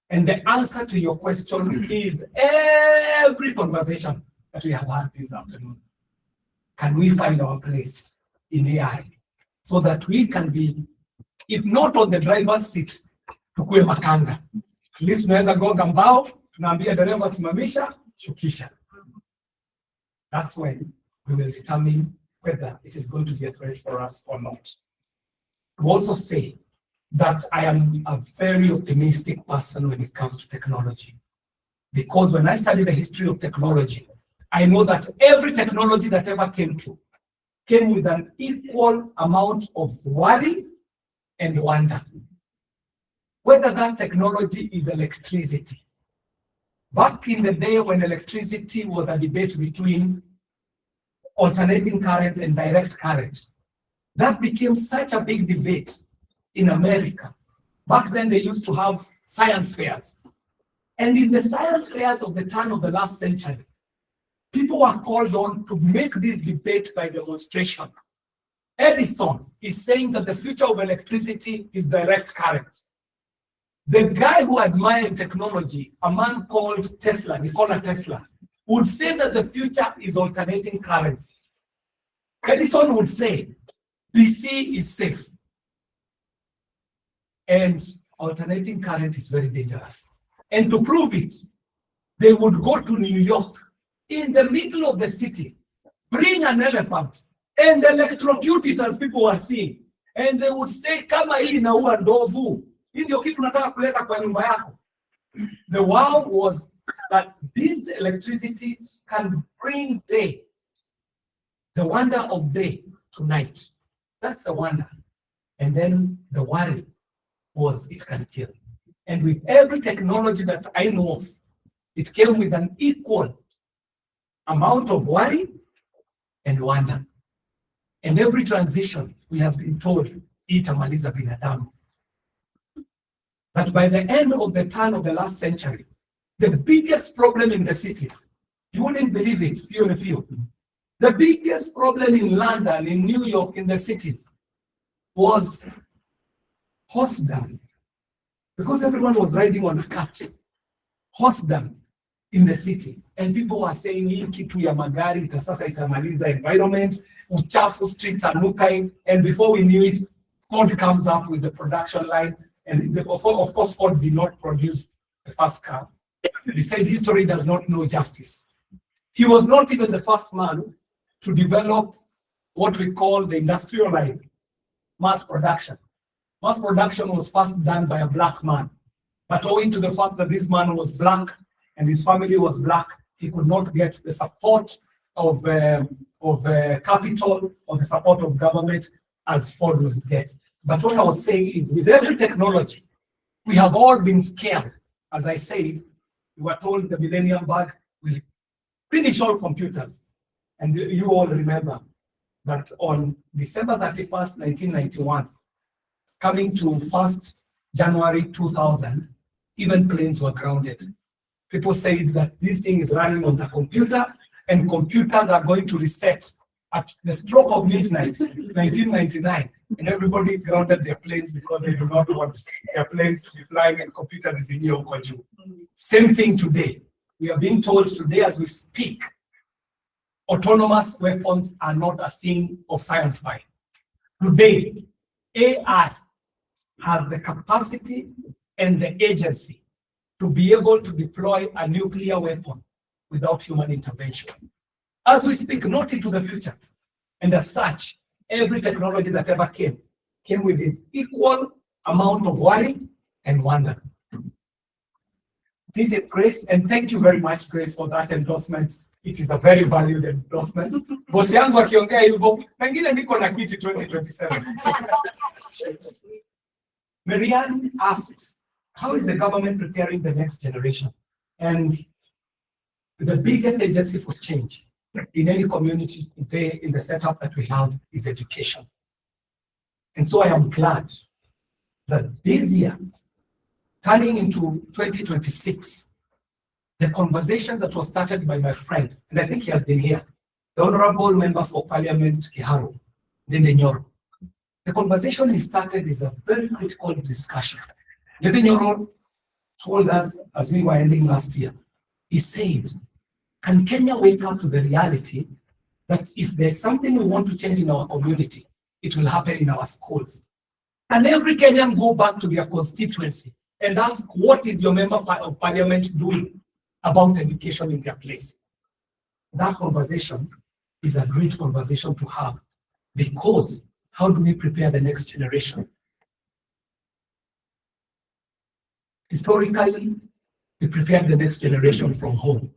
And the answer to your question is every conversation that we have had this afternoon. Can we find our place in AI so that we can be, if not on the driver's seat, tukue makanga. At least tunaweza gonga mbao, tunaambia dereva simamisha, shukisha. That's when we will determine whether it is going to be a threat for us or not. I also say that I am a very optimistic person when it comes to technology. Because when I study the history of technology, I know that every technology that ever came with an equal amount of worry and wonder. Whether that technology is electricity. Back in the day when electricity was a debate between alternating current and direct current, that became such a big debate in America. Back then they used to have science fairs. And in the science fairs of the turn of the last century, people were called on to make this debate by demonstration. Edison is saying that the future of electricity is direct current. The guy who admired technology, a man called Tesla, Nikola Tesla, would say that the future is alternating currents. Edison would say, DC is safe. And alternating current is very dangerous. And to prove it, they would go to New York, in the middle of the city, bring an elephant, and electrocute it as people were seeing. And they would say, kama hii inaua ndovu. Hii ndio kitu nataka kuleta kwa nyumba yako. The wow was that this electricity can bring day, the wonder of day to night. That's the wonder. And then the worry was it can kill. And with every technology that I know of, it came with an equal amount of worry and wonder. And every transition, we have been told, itamaliza binadamu. But by the end of the turn of the last century, the biggest problem in the cities, you wouldn't believe it, few. The biggest problem in London, in New York, in the cities, was horsedom. Because everyone was riding on a cart. Horsedom in the city. And people were saying, hii kitu ya magari, sasa itamaliza environment, uchafu, streets are looking. And before we knew it, Ford comes up with the production line. And of course, Ford did not produce the first car. He said history does not know justice. He was not even the first man to develop what we call the industrial line, mass production. Mass production was first done by a black man. But owing to the fact that this man was black and his family was black, he could not get the support of capital or the support of government as Ford was get. But what I was saying is with every technology, we have all been scared. As I said, we were told the millennium bug will finish all computers. And you all remember that on December 31st, 1991, coming to 1st January 2000, even planes were grounded. People said that this thing is running on the computer and computers are going to reset at the stroke of midnight, 1999. And everybody grounded their planes because they do not want their planes to be flying and computers is in your control. Same thing today. We are being told today as we speak, autonomous weapons are not a thing of science fiction. Today, AI has the capacity and the agency to be able to deploy a nuclear weapon without human intervention. As we speak, not into the future. And as such, every technology that ever came with this equal amount of worry and wonder. This is Grace, and thank you very much, Grace, for that endorsement. It is a very valued endorsement. Bosi yangu akiongea hivyo, pengine niko na kiti 2027. Marianne asks, how is the government preparing the next generation? And the biggest agency for change in any community today in the setup that we have is education. And so I am glad that this year, turning into 2026, the conversation that was started by my friend, and I think he has been here, the Honorable Member for Parliament, Kiharu, Nyoro. The conversation he started is a very critical discussion. Nyoro told us as we were ending last year, he said, can Kenya wake up to the reality that if there's something we want to change in our community, it will happen in our schools? And every Kenyan go back to their constituency and ask, what is your member of parliament doing about education in their place? That conversation is a great conversation to have, because how do we prepare the next generation? Historically, we prepared the next generation from home.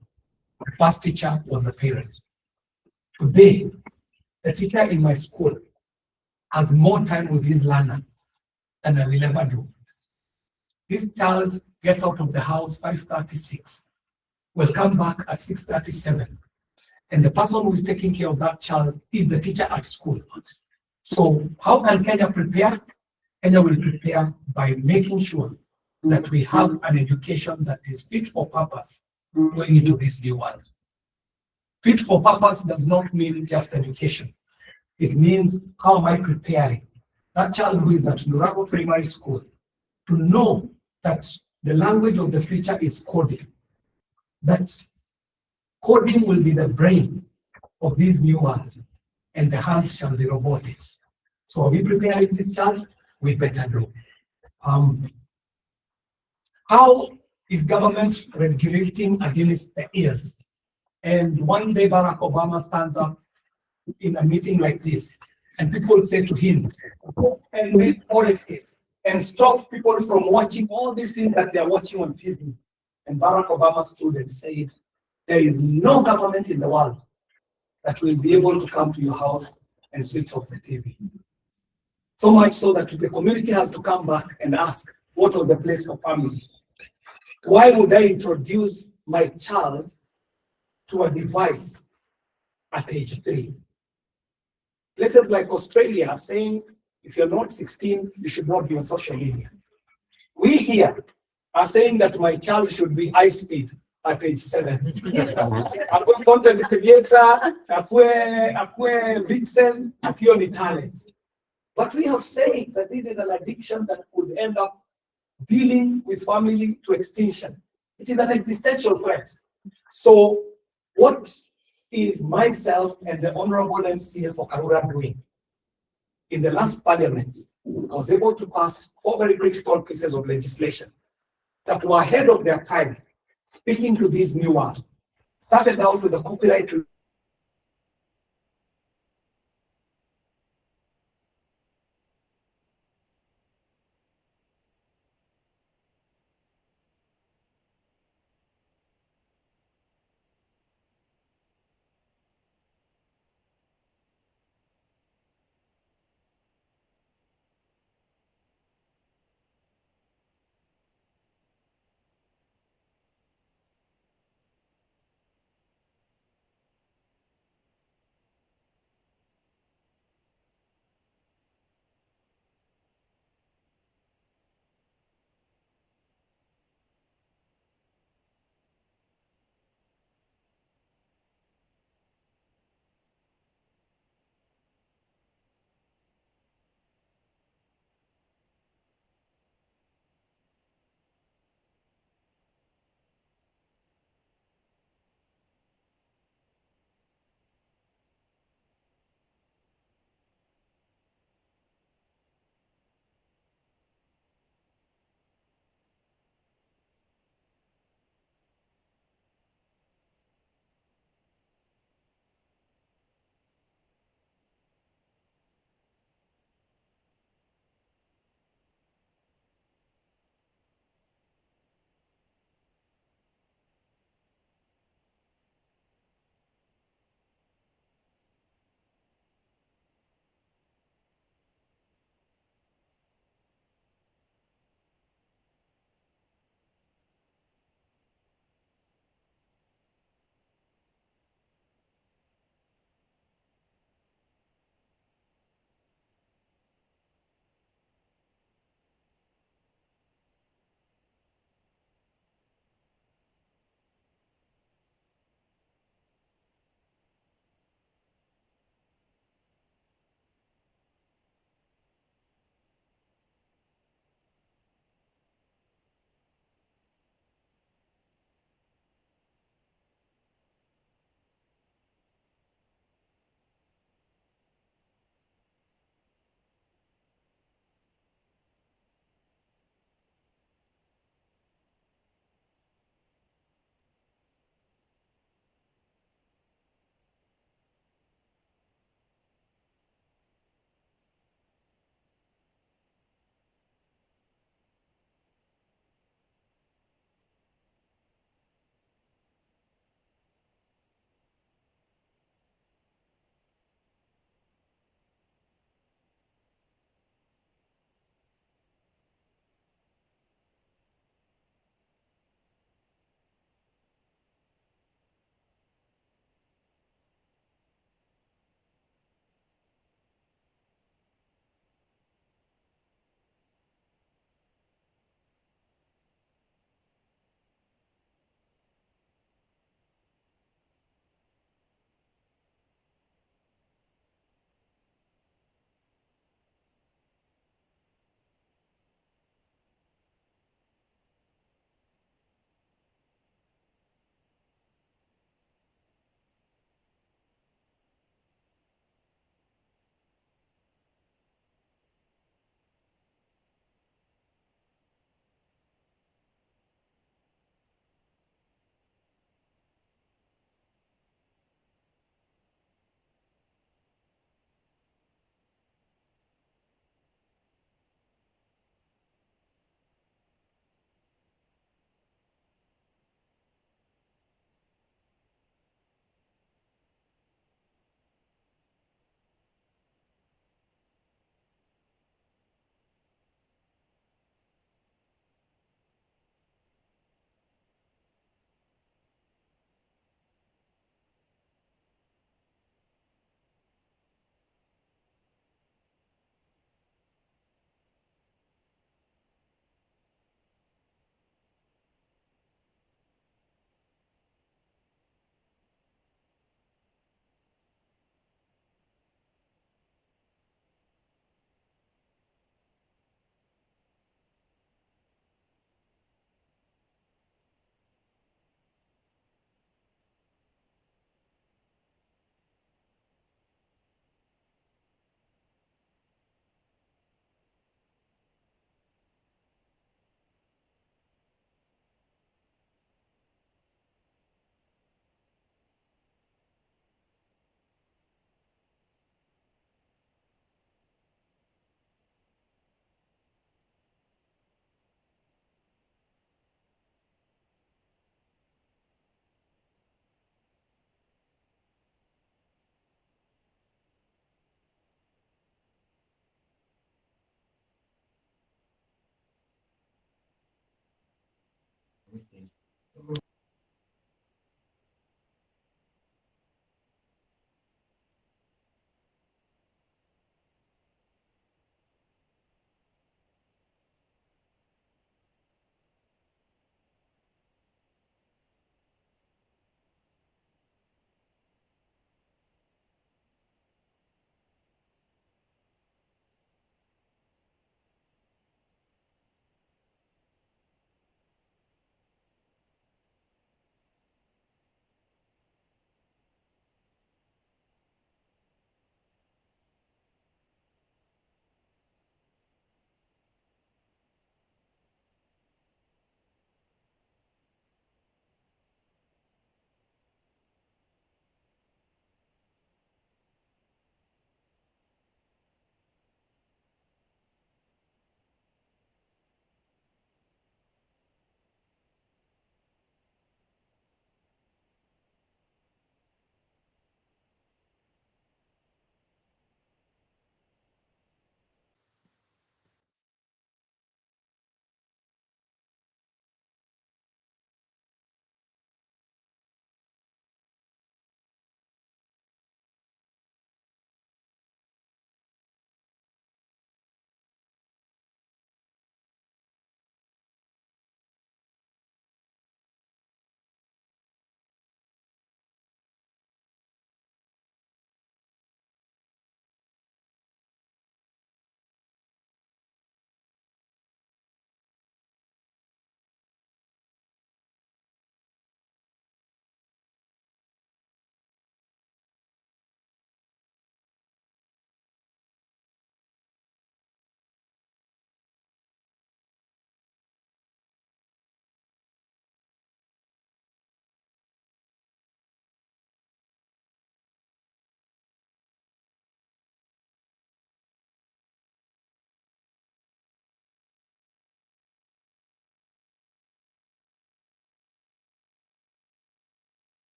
The first teacher was the parents. Today, the teacher in my school has more time with his learner than I will ever do. This child gets out of the house 5:36, will come back at 6:37. And the person who is taking care of that child is the teacher at school. So how can Kenya prepare? Kenya will prepare by making sure that we have an education that is fit for purpose going into this new world. Fit for purpose does not mean just education. It means, how am I preparing that child who is at Lurago Primary School to know that the language of the future is coding, that coding will be the brain of this new world, and the hands shall be robotics. So are we preparing this child? We better do. How is government regulating against the ears? And one day Barack Obama stands up in a meeting like this, and people say to him, go and make policies and stop people from watching all these things that they're watching on TV. And Barack Obama stood and said, there is no government in the world that will be able to come to your house and switch off the TV. So much so that the community has to come back and ask, what was the place for family? Why would I introduce my child to a device at age 3? Places like Australia are saying, if you're not 16, you should not be on social media. We here are saying that my child should be high speed at age 7. Akwe content creator, akwe vixen, atiyo ni talent. But we have said that this is an addiction that could end up dealing with family to extinction. It is an existential threat. So what is myself and the Honorable MCA for Karura doing? In the last parliament, I was able to pass 4 very critical pieces of legislation that were ahead of their time, speaking to this new world. Started out with the copyright.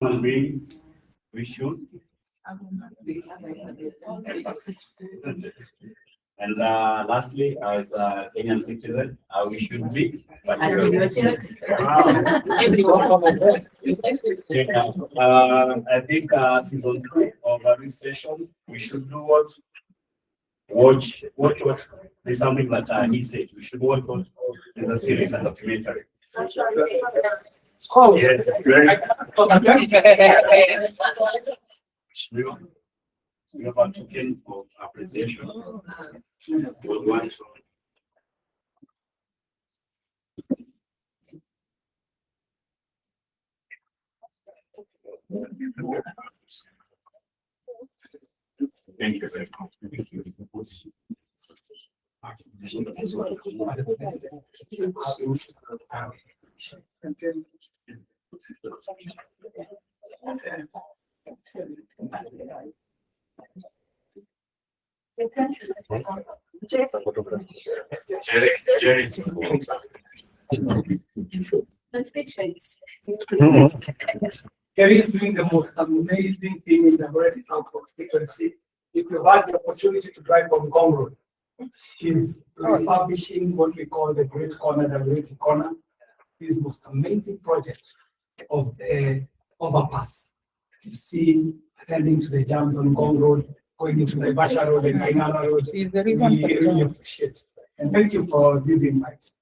human beings, we should. And lastly, as a Kenyan citizen, we should be. I think season 3 of this session, we should do what? Watch. There's something that he said. We should watch what in the series and documentary. Oh, Yes, we have a token of appreciation. We want to. Thank you very much. Thank you. Jerry. Kerry is doing the most amazing thing in the Dagoretti South constituency. If you've had the opportunity to drive on Gong Road, he's refurbishing what we call the Great Corner, the Great Corner. His most amazing project of the overpass. You see, attending to the jams on Gong Road, going into the Basha Road and Kainala Road. We really appreciate it. And thank you for this invite.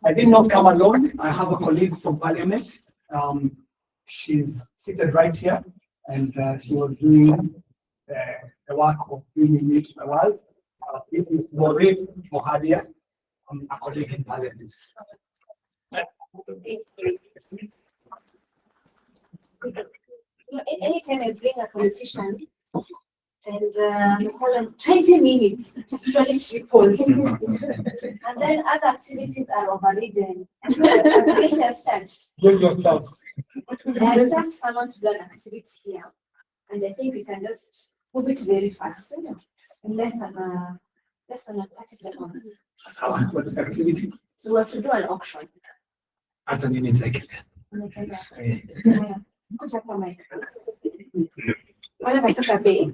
I did not come alone. I have a colleague from Parliament. She's seated right here, and she was doing the work of bringing it to the world. It is Waweru, a colleague in Parliament. Anytime I bring a politician and tell them 20 minutes, it's usually triples. And then other activities are overridden. Use your stuff. I just someone to do an activity here, and I think we can just move it very fast in less than 30 seconds. What's the activity? So we have to do an auction. At a minute, like. What if I took a pay?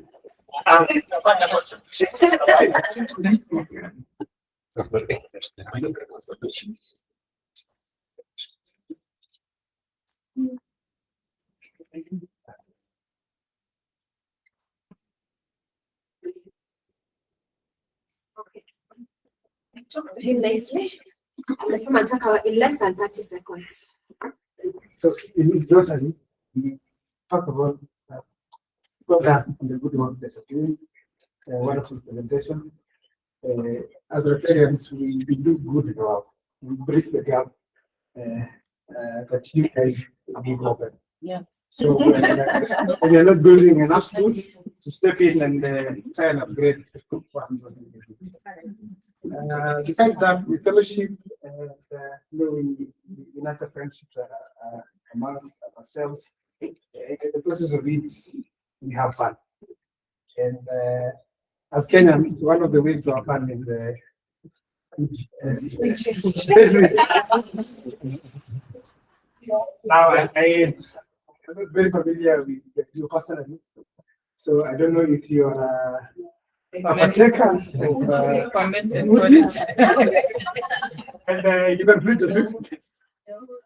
Talk to him nicely. Amesema nataka in less than 30 seconds. So in this Rotary, we talk about progress on the good work that you're doing, wonderful presentation. As Rotarians, we do good job. We bridge the gap that you guys give open. Yeah. So when you're not building enough schools to step in and try and upgrade. Besides that, we fellowship and we unite the friendships amongst ourselves. In the process of it, we have fun. And as Kenyans, one of the ways to have fun is now I'm not very familiar with you personally, so I don't know if you are a partaker of and you can read the book.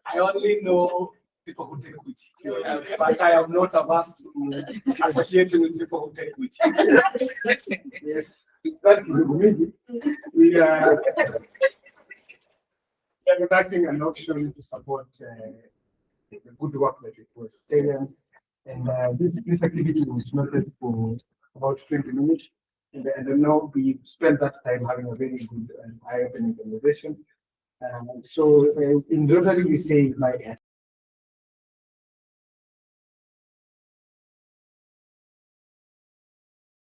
I only know people who take witch, but I am not averse to associating with people who take witch. Yes, that is a good. We are conducting an auction to support the good work that it was taken. And this activity was noted for about 20 minutes. And I don't know, we spent that time having a very good and eye-opening conversation. So in Rotary, we say,